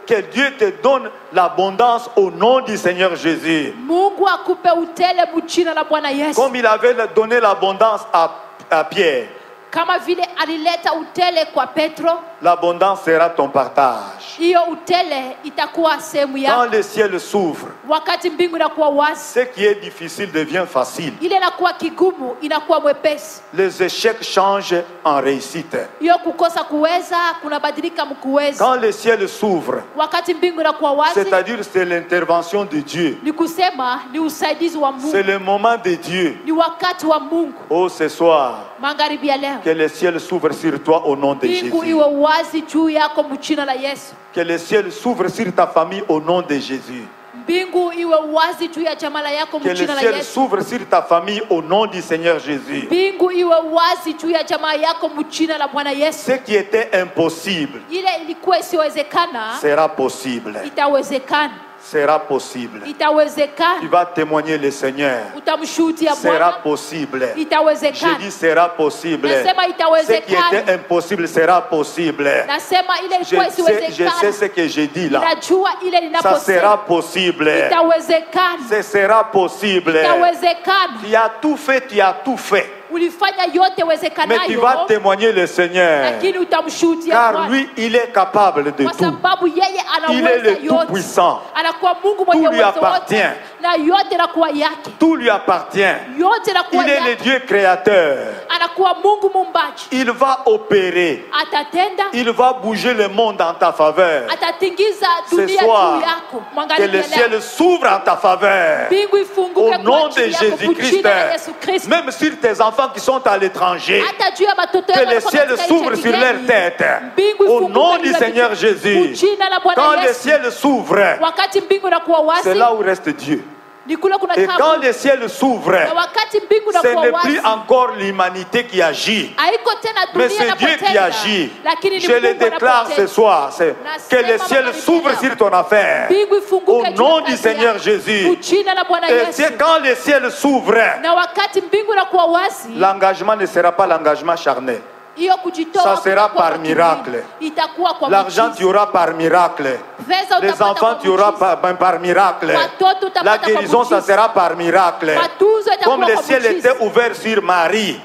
que Dieu te donne l'abondance au nom du Seigneur Jésus. Mungu akupe utele mjina la Bwana Yesu, Comme il avait donné l'abondance à Pierre, kama vile alileta utele kwa Petro. l'abondance sera ton partage. Hiyo utele itakuwa sehemu Quand yako le ciel s'ouvre, wakati mbingu inakuwa wazi. ce qui est difficile devient facile. Ile inakuwa kigumu inakuwa mwepesi. Les échecs changent en réussite. Hiyo kukosa kuweza kunabadilika mkuweza. Quand le ciel s'ouvre, Wakati mbingu inakuwa wazi, c'est-à-dire c'est l'intervention de Dieu. ni kusema ni usaidizi wa C'est Mungu, le moment de Dieu. ni wakati wa Mungu. Oh, ce soir, Magharibi ya leo, que le ciel s'ouvre sur toi au nom de mbingu Jésus. iwe wazi juu yako mjina la Yesu. Que le ciel s'ouvre sur ta famille au nom de Jésus. Mbingu iwe wazi juu ya jamaa yako Que le mjina la ciel Yesu. s'ouvre sur ta famille au nom du Seigneur Jésus. Mbingu iwe wazi juu ya jamaa yako mjina la Bwana Yesu. Ce qui était impossible Ile ilikuwa isiwezekana sera possible. itawezekana, Sera possible. Tu itawezekana. vas témoigner le Seigneur. Utamshuhudia Sera Bwana, possible. Je itawezekana. dis sera possible. Nasema Ce qui itawezekana. était impossible sera possible. Nasema ile Je ilikuwa sais isiwezekana. ce que je dis là. Najua ile Ça linaposema sera possible. itawezekana, Ce sera possible. itawezekana. Tu as tout fait, tu as tout fait. Ulifanya yote Mais tu vas wezekanayo, témoigner le Seigneur. lakini utamshuhudia Car Bwana, lui, il est capable de kwa tout. sababu yeye Il est anaweza le yote. Tout-Puissant. Anakuwa Mungu mwenye Tout lui uwezo wote, appartient. na yote nakuwa yake, Tout lui appartient. yote nakuwa Il est le yake. Dieu créateur. Anakuwa Mungu muumbaji, Il va opérer. atatenda, Il va bouger le monde en ta faveur. atatingiza Ce dunia soir, juu yako. que Mwangalie le leo, ciel s'ouvre en ta faveur. mbingu Au ifunguke nom kwa de ajili yako Jésus-Christ. jina la Yesu Kristo. Même sur tes enfants qui sont à l'étranger. Hata juu ya watoto Que yako le wako ciel katika s'ouvre nchi sur ya leur kigeni. tête. Mbingu Au ifunguke nom juu du ya Seigneur vichwa. Jésus. Jina la Bwana Quand le Yesu. ciel s'ouvre, Wakati mbingu inakuwa c'est wazi, là où reste Dieu. ni kule kuna Et tabu. quand le ciel s'ouvre, Na wakati mbingu ce inakuwa n'est plus wazi, encore l'humanité qui agit, haiko tena mais dunia c'est Dieu qui inapotenda, agit. lakini ni Je le Mungu déclare ce anapotenda. soir, c'est que le ciel s'ouvre sur ton affaire. Mbingu ifunguke Au juu ya nom du kazi Seigneur yako. Jésus. Jina la Bwana Et Yesu. c'est quand le ciel s'ouvre, Na wakati mbingu inakuwa wazi, l'engagement ne sera pas l'engagement charnel. hiyo kujitoa Ça sera kutakuwa par kwa kimwili. miracle. Itakuwa kwa L'argent, muujiza. tu auras par miracle. Fedha Les utapata enfants, kwa tu auras muujiza. par miracle. Watoto utapata La kwa guérison, ça muujiza. sera par miracle. Matunzo itakuwa Comme le kwa ciel muujiza. était ouvert sur Marie.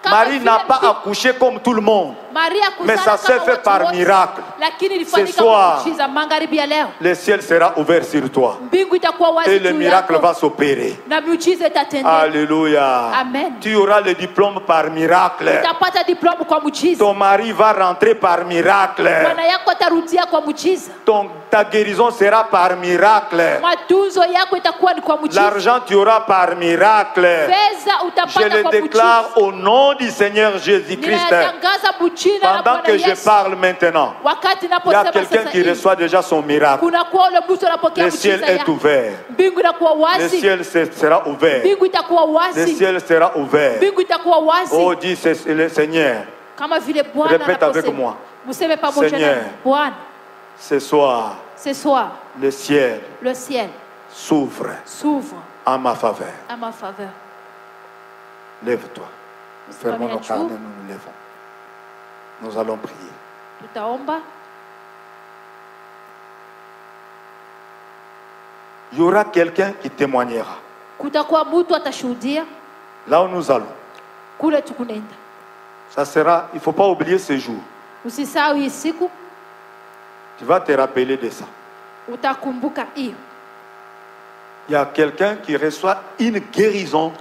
Kama Marie vile n'a pas mbingu- accouché comme tout le monde. Maria Mais kuzala ça s'est kama fait watu par wote, miracle. lakini ilifanyika Ce soir, kwa muujiza. Magharibi ya leo, Le ciel sera ouvert sur toi. mbingu itakuwa wazi Et le juu miracle yako, va s'opérer. na miujiza itatendeka. Alléluia. Amen. Tu auras le diplôme par miracle. Utapata diploma kwa muujiza. Ton mari va rentrer par miracle. Bwana yako atarudia kwa muujiza. Ta guérison sera par miracle. Matunzo yako itakuwa ni kwa muujiza. L'argent, tu auras par miracle. Fedha Je utapata le kwa déclare muujiza. au nom du Seigneur Jésus-Christ. Ninatangaza mjina la Pendant Bwana que je Yesu. parle maintenant, Wakati il y a naposema quelqu'un sasa qui hivi, reçoit déjà son miracle. kuna kwa ule mtu anapokea Le ciel muujiza est yake. ouvert. Mbingu inakuwa Le wazi. ciel sera ouvert. Mbingu itakuwa Le wazi. ciel sera ouvert. Mbingu itakuwa wazi. Oh, dit le Seigneur, Kama vile Bwana Répète avec anaposema. moi. Museme pamoja Seigneur. na Bwana, ce soir, Ce soir, le ciel s'ouvre en ma faveur. à ma faveur. Lève-toi. Nous fermons nos carnets, nous nous lèvons. Nous allons prier. Tutaomba. Il y aura quelqu'un qui témoignera. Kutakuwa mtu atashuhudia Là où nous allons. kule tukunaenda. Ça sera, il ne faut pas oublier ce jour. Usisahau hii siku, Tu vas te rappeler de ça. utakumbuka hiyo. Il y a quelqu'un qui reçoit une guérison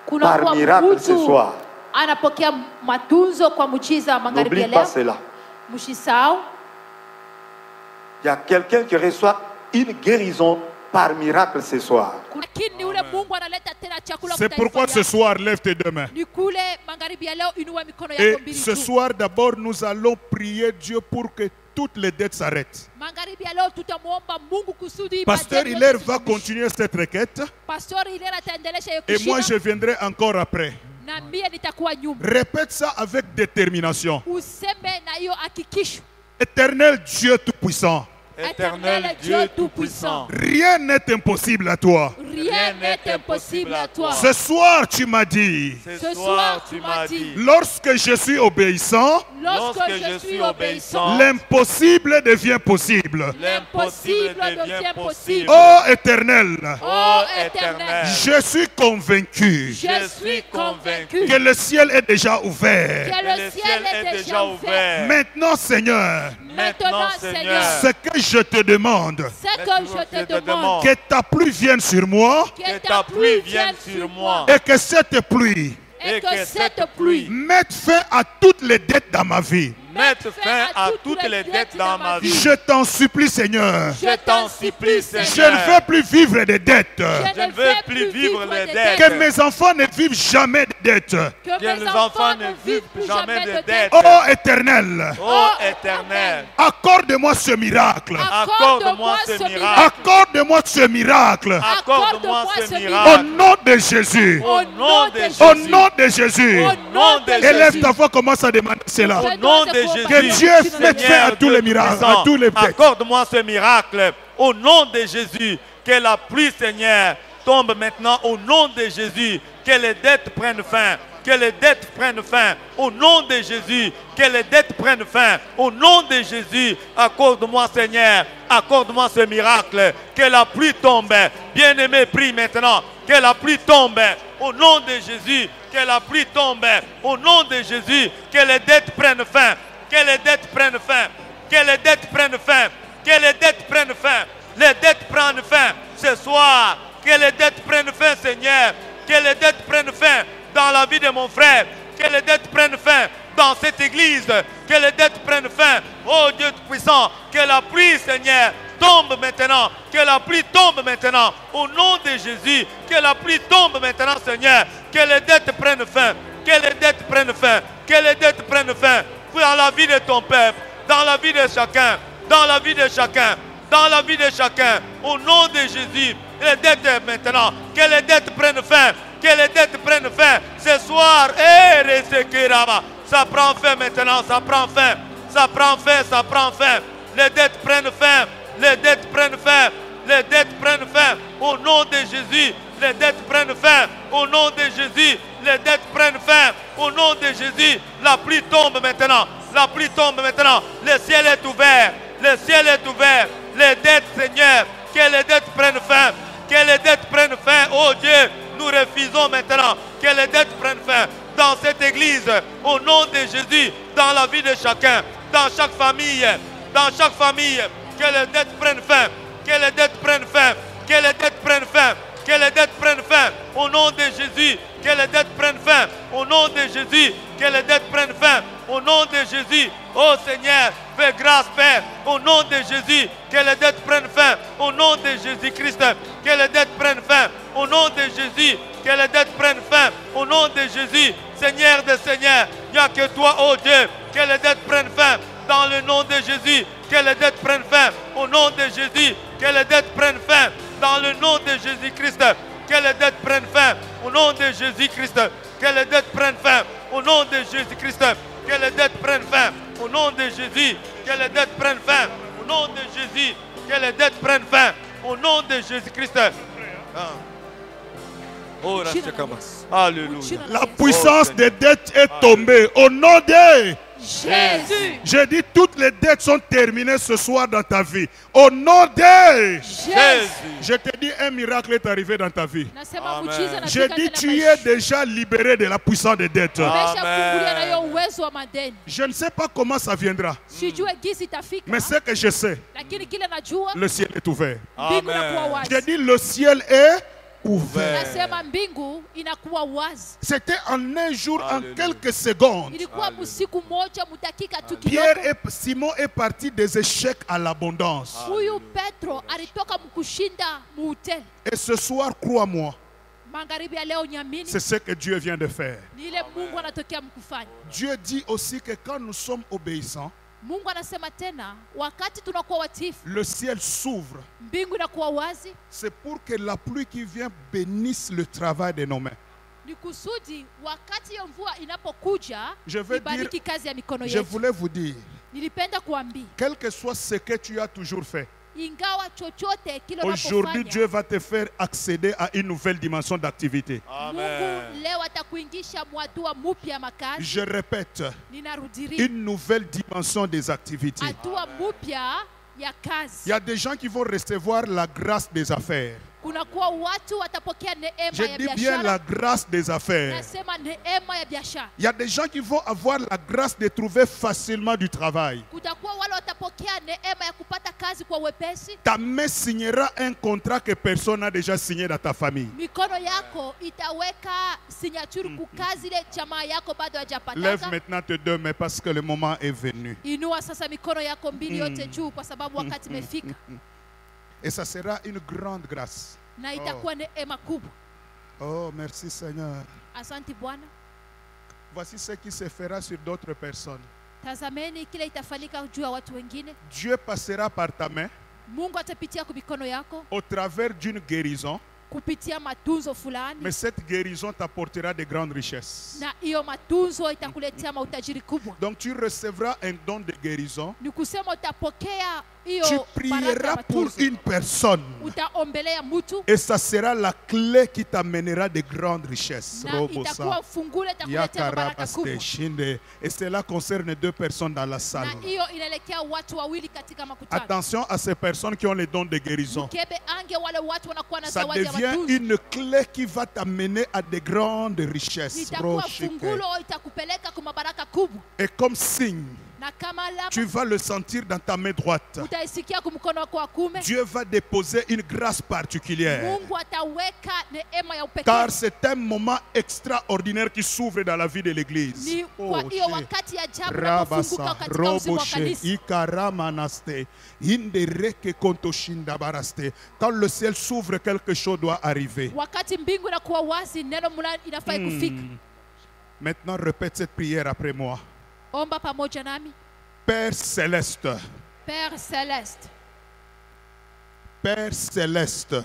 Kuna par kuwa miracle ce mtu soir. anapokea matunzo kwa muujiza magharibi ya N'oublie pas leo. cela. Msisahau, Il y a quelqu'un qui reçoit une guérison par miracle ce soir. lakini ule Mungu analeta tena chakula. C'est pourquoi ce soir, lève tes deux mains. ni kule magharibi ya leo, inua mikono yako Et mbili ce juu. soir, d'abord, nous allons prier Dieu pour que toutes les dettes s'arrêtent. Magharibi ya leo tutamuomba Mungu kusudi Pasteur madeni Hilaire yote va zisuluhishwe. continuer cette requête. Pastor Hilaire ataendelesha hiyo Et moi, kishina, je viendrai encore après. na mie nitakuwa nyuma. Répète ça avec détermination. Useme na hiyo hakikisho. Éternel Dieu Tout-Puissant, Éternel Dieu Tout-Puissant, rien n'est impossible à toi. rien n'est impossible à toi. Ce soir, tu m'as dit, Ce soir, tu m'as dit, lorsque je suis obéissant, lorsque je suis obéissant, l'impossible devient possible. l'impossible devient possible. Ô Éternel, Oh Éternel, je suis convaincu je suis convaincu que le ciel est déjà ouvert. que le ciel est déjà ouvert. Maintenant, Seigneur, Maintenant, Seigneur, ce que je te demande, ce que je te demande, que ta pluie vienne sur moi que ta pluie vienne sur moi et que cette pluie et que cette pluie mette fin à toutes les dettes dans ma vie. mette fin à toutes les dettes dans ma vie. Je t'en supplie, Seigneur. Je t'en supplie, Je ne Seigneur. veux plus vivre des dettes. Je ne veux plus vivre des dettes. Que mes enfants ne vivent jamais de dettes. Que mes enfants ne vivent plus jamais de dettes. Oh Éternel, Oh Éternel, accorde-moi ce miracle. accorde-moi ce miracle. Accorde-moi ce miracle. Accorde-moi ce Au miracle. nom de Jésus. Au nom de Jésus. Au nom de Jésus. Au nom de Élève Jésus. ta voix, commence à demander cela. Je nom dois de te Jésus. Que Dieu mette fin à tous les miracles, à tous les dettes. Accorde-moi ce miracle. Au nom de Jésus, que la pluie, Seigneur, tombe maintenant. Au nom de Jésus, que les dettes prennent fin. Que les dettes prennent fin. Au nom de Jésus, que les dettes prennent fin. Au nom de Jésus, accorde-moi, Seigneur, accorde-moi ce miracle. Que la pluie tombe. Bien-aimé, prie maintenant. Que la pluie tombe. Au nom de Jésus, que la pluie tombe. Au nom de Jésus, que les dettes prennent fin. Que les dettes prennent fin. Que les dettes prennent fin. Que les dettes prennent fin. Les dettes prennent fin ce soir. Que les dettes prennent fin, Seigneur. Que les dettes prennent fin dans la vie de mon frère. Que les dettes prennent fin dans cette église. Que les dettes prennent fin. Oh Dieu puissant, que la pluie, Seigneur, tombe maintenant. Que la pluie tombe maintenant. Au nom de Jésus, que la pluie tombe maintenant, Seigneur. Que les dettes prennent fin. Que les dettes prennent fin. Que les dettes prennent fin. Dans la vie de ton peuple. Dans la vie de chacun. Dans la vie de chacun. Dans la vie de chacun. Au nom de Jésus. Les dettes maintenant. Que les dettes prennent fin. Que les dettes prennent fin. Ce soir. Ça prend fin maintenant. Ça prend fin. Ça prend fin. Ça prend fin. Les dettes prennent fin. Les dettes prennent fin. Les dettes prennent fin. Au nom de Jésus. Les dettes prennent fin. Au nom de Jésus. Les dettes prennent fin. Au nom de Jésus. La pluie tombe maintenant. La pluie tombe maintenant. Le ciel est ouvert. Le ciel est ouvert. Les dettes, Seigneur. Que les dettes prennent fin. Que les dettes prennent fin. Oh Dieu, nous refusons maintenant que les dettes prennent fin dans cette église. Au nom de Jésus. Dans la vie de chacun. Dans chaque famille. Dans chaque famille. Que les dettes prennent fin. Que les dettes prennent fin. Que les dettes prennent fin. Que les dettes prennent fin. Au nom de Jésus. Que les dettes prennent fin. Au nom de Jésus. Que les dettes prennent fin. Au nom de Jésus. Oh Seigneur, fais grâce, Père. Au nom de Jésus. Que les dettes prennent fin. Au nom de Jésus-Christ. Que les dettes prennent fin. Au nom de Jésus. Que les dettes prennent fin. Au nom de Jésus. Seigneur des Seigneurs. Il n'y a que toi, oh Dieu. Que les dettes prennent fin. Dans le nom de Jésus. Que les dettes prennent fin. Au nom de Jésus. Que les dettes prennent fin. Dans le nom de Jésus-Christ. Que les dettes prennent fin. Au nom de Jésus-Christ. Que les dettes prennent fin. Au nom de Jésus-Christ. Que les dettes prennent fin. Au nom de Jésus. Que les dettes prennent fin. Au nom de Jésus. Que les dettes prennent fin. Au nom de Jésus-Christ. Ah. Oh, Rachekama. Alléluia. La puissance des dettes est tombée. Au nom de Jésus. J'ai dit toutes les dettes sont terminées ce soir dans ta vie. Au nom de Jésus. Je te dis un miracle est arrivé dans ta vie. Nasema Amen. muujiza na J'ai dit tu es déjà libéré de la puissance des dettes. Umeshafungulia na hiyo uwezo wa madeni. Je ne sais pas comment ça viendra. Sijue gisi itafika. Mais ce que je sais, Lakini kile najua le ciel est ouvert. mbingu inakuwa wazi. Je dis le ciel est ouvert. Nasema mbingu inakuwa wazi. C'était en un jour, en Alléluia. quelques secondes. Ilikuwa musiku moja mudakika tu Pierre kidogo. et Simon est parti des échecs à l'abondance. Huyu Petro alitoka mkushinda muhoteli. Et ce soir, crois-moi, Magharibi ya leo nyamini c'est ce que Dieu vient de faire. ni ile Mungu anatokea mkufanya. Dieu dit aussi que quand nous sommes obéissants, Mungu anasema tena wakati tunakuwa watiifu le ciel s'ouvre. mbingu inakuwa wazi. C'est pour que la pluie qui vient bénisse le travail de nos mains. Ni kusudi wakati hiyo mvua inapokuja Je veux ibariki kazi ya mikono Je yetu. voulais vous dire, Nilipenda kuambia quel que soit ce que tu as toujours fait, ingawa chochote kile aujourd'hui Dieu unapofanya, va te faire accéder à une nouvelle dimension d'activité. Mungu leo atakuingisha mwatua mupya makazi. Je répète, Ninarudiria une nouvelle dimension des activités. hatua mupya ya Il kazi. y a des gens qui vont recevoir la grâce des affaires. Kunakuwa watu watapokea neema Je ya dis bien la biashara. grâce des affaires. Nasema neema ya biashara. Il y a des gens qui vont avoir la grâce de trouver facilement du travail. Kutakuwa wale watapokea neema ya kupata kazi kwa wepesi. Ta main signera un contrat que personne n'a déjà signé dans ta famille. Mikono yako itaweka signature kukazi ile jamaa yako bado Lève hajapata. maintenant tes deux mains parce que le moment est venu. Inua sasa mikono yako mbili yote juu kwa sababu wakati imefika Et ça sera une grande grâce. na itakuwa neema kubwa. Oh, merci Seigneur. Asante Bwana. Voici ce qui se fera sur d'autres personnes. Tazameni kile itafanyika juu ya watu wengine. Dieu passera par ta main Mungu atapitia kwa mikono yako au travers d'une guérison, kupitia matunzo fulani, mais cette guérison t'apportera de grandes richesses. na hiyo matunzo itakuletea mautajiri kubwa. Donc tu recevras un don de guérison. Ni kusema utapokea Tu hiyo baraka ya prieras pour matunzo. une personne. Utaombelea mtu Et ça sera la clé qui t'amènera de grandes richesses. na Robosa. itakuwa fungule itakuletea baraka Yakarabaste, kubwa. Shinde. Et cela concerne deux personnes dans la Na salle. hiyo inaelekea watu wawili katika makutano. Attention à ces personnes qui ont les dons de guérison. Kebe ange wale watu wanakuwa na Ça zawadi ya devient matunzo. une clé qui va t'amener à de grandes richesses. Itakuwa Roshike. fungulo itakupeleka kwa mabaraka kubwa. Et comme signe, Na kama alama tu vas le sentir dans ta main droite. utaisikia kwa mkono wako wa kuume. Dieu va déposer une grâce particulière. Mungu ataweka neema ya upekee. Car c'est un moment extraordinaire qui s'ouvre dans la vie de l'église. Ni kwa hiyo wakati ya ajabu unapofunguka Rabasa, katika uzima wa Roboshe, kanisa. Ikaramanaste, Indereke Kontoshinda Baraste. Quand le ciel s'ouvre, quelque chose doit arriver. Wakati mbingu inakuwa wazi, neno mula inafai kufika. Maintenant, répète cette prière après moi. Omba pamoja nami. Père céleste, Père céleste, Père céleste,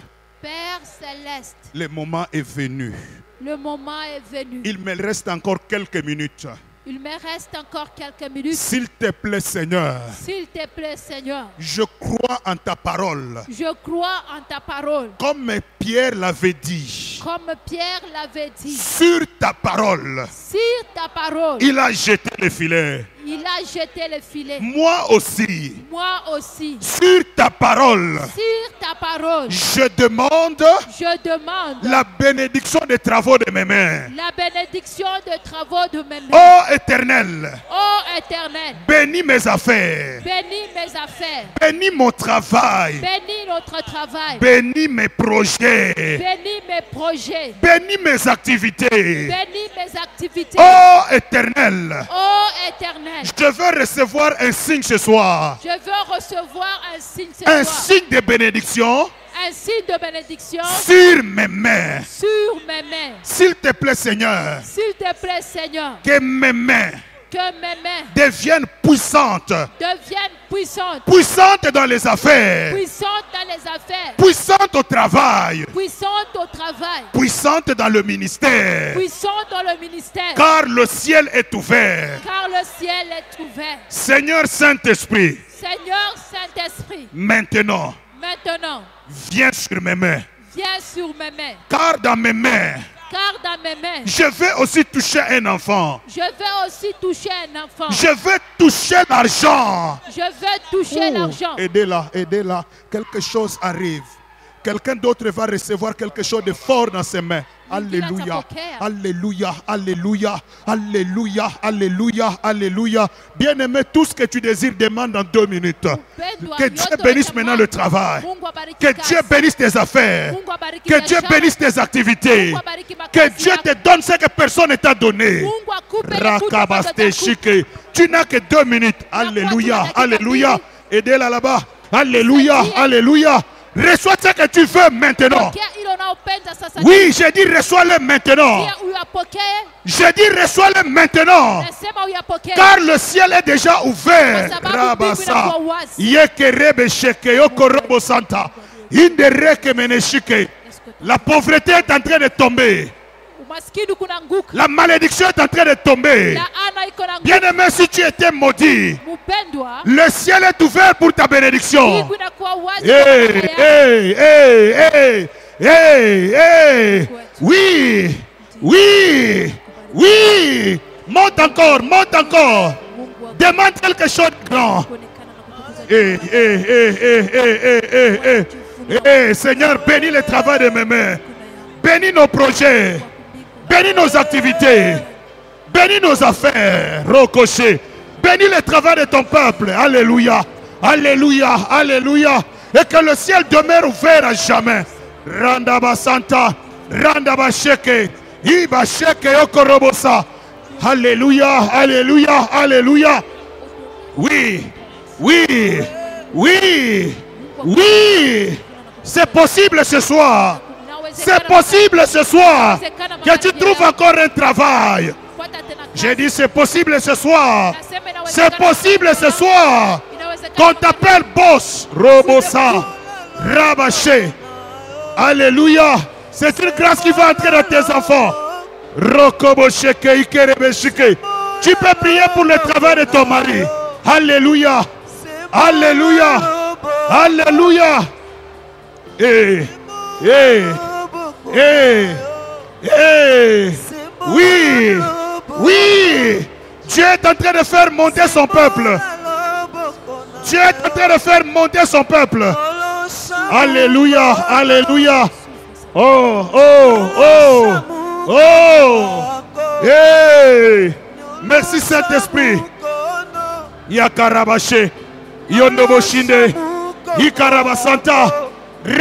Père céleste, le moment est venu. le moment est venu. Il me reste encore quelques minutes. Il me reste encore quelques minutes. S'il te plaît, Seigneur, S'il te plaît, Seigneur, je crois en ta parole. je crois en ta parole. Comme Pierre l'avait dit, Comme Pierre l'avait dit, sur ta parole, sur ta parole, il a jeté le filet. il a jeté le filet. Moi aussi, Moi aussi, sur ta parole, sur ta parole, je demande je demande la bénédiction des travaux de mes mains. la bénédiction des travaux de mes mains. Ô Éternel, Ô Éternel, bénis mes affaires, bénis mes affaires, bénis mon travail, bénis notre travail, bénis mes projets, bénis mes projets, bénis mes activités. bénis mes activités. Ô Éternel, Ô Éternel, je veux recevoir un signe ce soir, je veux recevoir un signe ce un soir, signe de bénédiction un signe de bénédiction sur mes mains. sur mes mains. S'il te plaît, Seigneur, S'il te plaît, Seigneur, que mes mains que mes mains deviennent puissantes, deviennent puissantes, puissantes dans les affaires, puissantes dans les affaires, puissantes au travail, puissantes au travail, puissantes dans le ministère, puissantes dans le ministère, car le ciel est ouvert. car le ciel est ouvert. Seigneur Saint-Esprit, Seigneur Saint-Esprit, maintenant, maintenant, viens sur mes mains. viens sur mes mains. Car dans mes mains, Car dans mes mains, je vais aussi toucher un enfant. je vais aussi toucher un enfant. Je vais toucher l'argent. Je veux toucher l'argent. Aidez-la, aidez-la. Quelque chose arrive. Quelqu'un d'autre va recevoir quelque chose de fort dans ses mains. Alléluia, alléluia, alléluia, alléluia, alléluia, alléluia. Bien-aimé, tout ce que tu désires, demande en 2 minutes. Que Dieu bénisse maintenant le travail. Que Dieu bénisse tes affaires. Que Dieu bénisse tes activités. Que Dieu te donne ce que personne ne t'a donné. Rakabaste shike. Tu n'as que 2 minutes. Alléluia, alléluia. Aidez-la là-bas. Alléluia, alléluia. Reçois ce que tu veux maintenant. Oui, j'ai dit reçois-le maintenant. J'ai dit reçois-le maintenant. Car le ciel est déjà ouvert. Rabasa. Yekerebe sheke yokorobo santa. Indereke meneshike. La pauvreté est en train de tomber. La malédiction est en train de tomber. Bien-aimé, si tu étais maudit, le ciel est ouvert pour ta bénédiction. Hey, hey, hey, hey, hey, hey. Oui, oui, oui. Monte encore, monte encore. Demande quelque chose de grand. Hey, hey, hey, hey, hey, hey, hey, hey. Seigneur, bénis le travail de mes mains. Bénis nos projets. Bénis nos activités. Bénis nos affaires. Rocochet. Bénis le travail de ton peuple. Alléluia. Alléluia. Alléluia. Et que le ciel demeure ouvert à jamais. Randaba Santa. Randaba Sheke. Iba Sheke Yokorobosa. Alléluia. Alléluia. Alléluia. Oui. Oui. Oui. Oui. C'est possible ce soir. C'est possible ce soir que tu trouves encore un travail. J'ai dit c'est possible ce soir. C'est possible ce soir qu'on t'appelle boss. Robosa. Rabaché. Alléluia. C'est une grâce qui va entrer dans tes enfants. Rokobosheke ikerebeshike. Tu peux prier pour le travail de ton mari. Alléluia. Alléluia. Alléluia. Et oui, oui, Dieu est en train de faire monter son peuple. Dieu est en train de faire monter son peuple. Alléluia, alléluia. Oh, oh, oh, oh. Hey. Merci Saint-Esprit. Yakarabaché, Yondoboshinde, Ikarabasanta. Je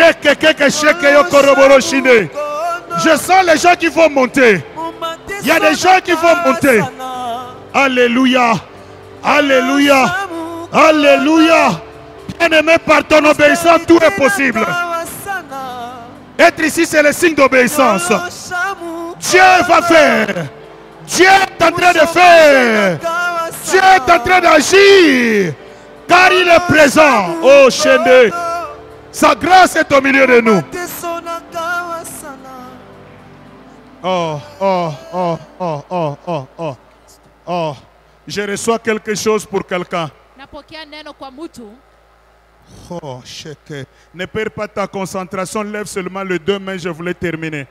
sens les gens qui vont monter. Il y a des gens qui vont monter. Alléluia. Alléluia. Alléluia. Bien-aimé, par ton obéissance, tout est possible. Être ici, c'est le signe d'obéissance. Dieu va faire. Dieu est en train de faire. Dieu est en train d'agir. Car il est présent. Oh, Chéné. Sa grâce est au milieu de nous. Oh, oh, oh, oh, oh, oh, oh, oh. Je reçois quelque chose pour quelqu'un. Oh, chèque. Ne perds pas ta concentration. Lève seulement les 2 mains. Je voulais terminer.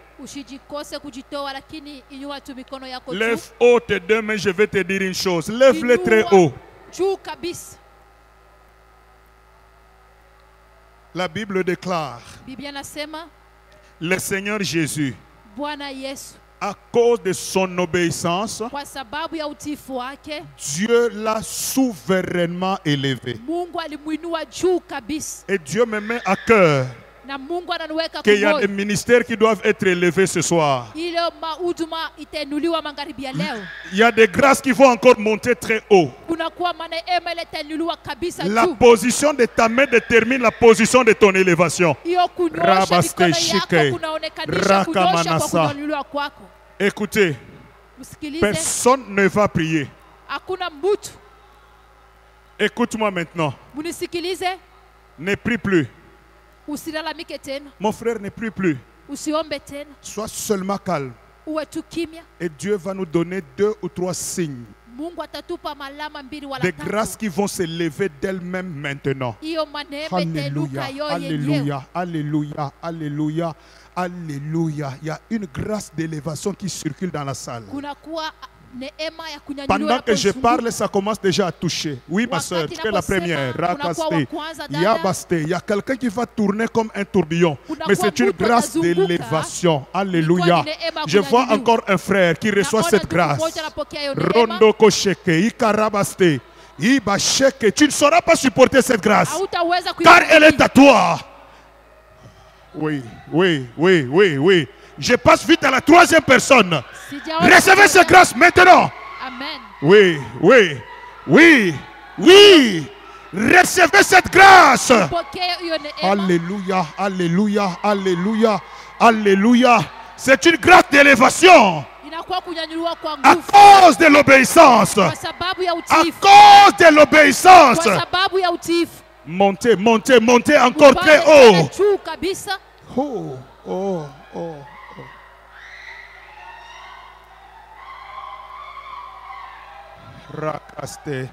Lève haut tes 2 mains. Je vais te dire une chose. Lève-les très haut. La Bible déclare, le Seigneur Jésus, à cause de son obéissance, Dieu l'a souverainement élevé. Et Dieu me met à cœur qu'il y a des ministères qui doivent être élevés ce soir. Il y a des grâces qui vont encore monter très haut. La position de ta main détermine la position de ton élévation. Écoutez, personne ne va prier. Écoute-moi maintenant. Ne prie plus. Mon frère, ne prie plus. Sois seulement calme. Et Dieu va nous donner 2 ou 3 signes Mungu atatupa malama mbili wala Des tatu. grâces qui vont se lever d'elles-mêmes maintenant. Hiyo maneema itaenuka Alléluia, yo yenyewe. alléluia, alléluia, alléluia, alléluia. Il y a une grâce d'élévation qui circule dans la salle. Kunakuwa neema ya kunyanyuliwa Pendant que je inapozunguka. parle, ça commence déjà à toucher. Oui, ma soeur, tu es la première. Rakaste. Il y a quelqu'un qui va tourner comme un tourbillon. Mais c'est une grâce d'élévation. Alléluia. Je vois encore un frère qui reçoit cette grâce. Rondo Kosheke, Ikarabaste, Ibasheke. Tu ne sauras pas supporter cette grâce, Hautaweza car elle est kuivumilia. à toi. Oui, oui, oui, oui, oui. Je passe vite à la troisième personne. Sijaona Recevez kuivumilia. cette grâce maintenant. Amen. Oui, oui, oui, oui. Recevez cette grâce. Pokea hiyo neema. Alléluia, alléluia, alléluia, alléluia. C'est une grâce d'élévation Inakuwa kunyanyuliwa kwa à nguvu. cause de l'obéissance. Kwa sababu ya À utiifu. cause de l'obéissance. Kwa sababu ya utiifu. Montez, montez, montez encore très Upande haut. tena juu kabisa. Oh, oh, oh. Rakaste.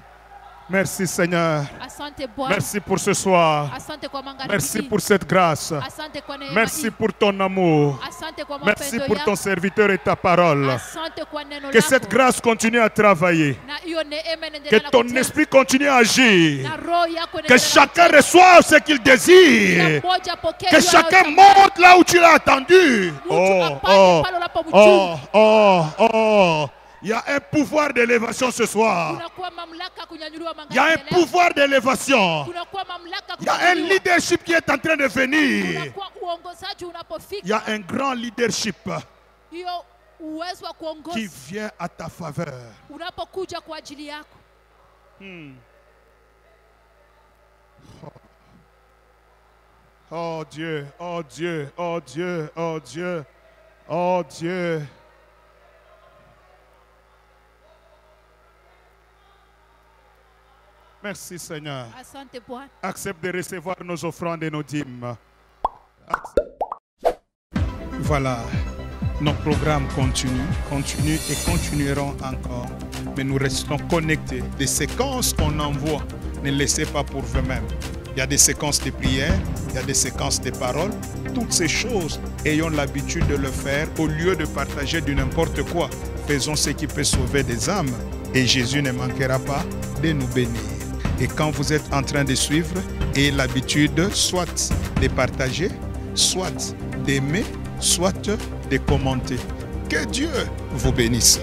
Merci Seigneur. Asante Bwana. Merci pour ce soir. Asante kwa magharibi. Merci pour cette grâce. Asante kwa neema Merci hii. pour ton amour. Asante kwa Merci mapendo pour ton yako. serviteur et ta parole. Asante kwa neno Que cette lako. grâce continue à travailler. Na hiyo neema Que inaendelea na ton kutenda. esprit continue à agir. Na roho yako Que inaendelea na chacun kutenda. reçoive ce qu'il désire. Kila mmoja apokee Que hiyo chacun anayotamani. monte là où tu l'as attendu. Mtu Oh, apande oh, pale unapomchunga. oh, oh, oh. Il y a un pouvoir d'élévation ce soir. Kunakuwa mamlaka kunyanyuliwa Il y a un magharibi leo. pouvoir d'élévation. Kunakuwa mamlaka Il y a un kunyanyuliwa. leadership qui est en train de venir. Kunakuwa uongozaji Il y a unapofika. un grand leadership Hiyo uwezo wa qui kuongoza vient à ta faveur. unapokuja kwa ajili yako. Oh Dieu, oh Dieu, oh Dieu, oh Dieu, oh Dieu. Merci Seigneur. Asante Bwana. Accepte de recevoir nos offrandes et nos dîmes. Voilà, nos programmes continuent et continueront encore. Mais nous restons connectés. Des séquences qu'on envoie, ne laissez pas pour vous-même. Il y a des séquences de prières, il y a des séquences de paroles. Toutes ces choses, ayons l'habitude de le faire au lieu de partager du n'importe quoi. Faisons ce qui peut sauver des âmes et Jésus ne manquera pas de nous bénir. Et quand vous êtes en train de suivre, ayez l'habitude soit de partager, soit d'aimer, soit de commenter. Que Dieu vous bénisse.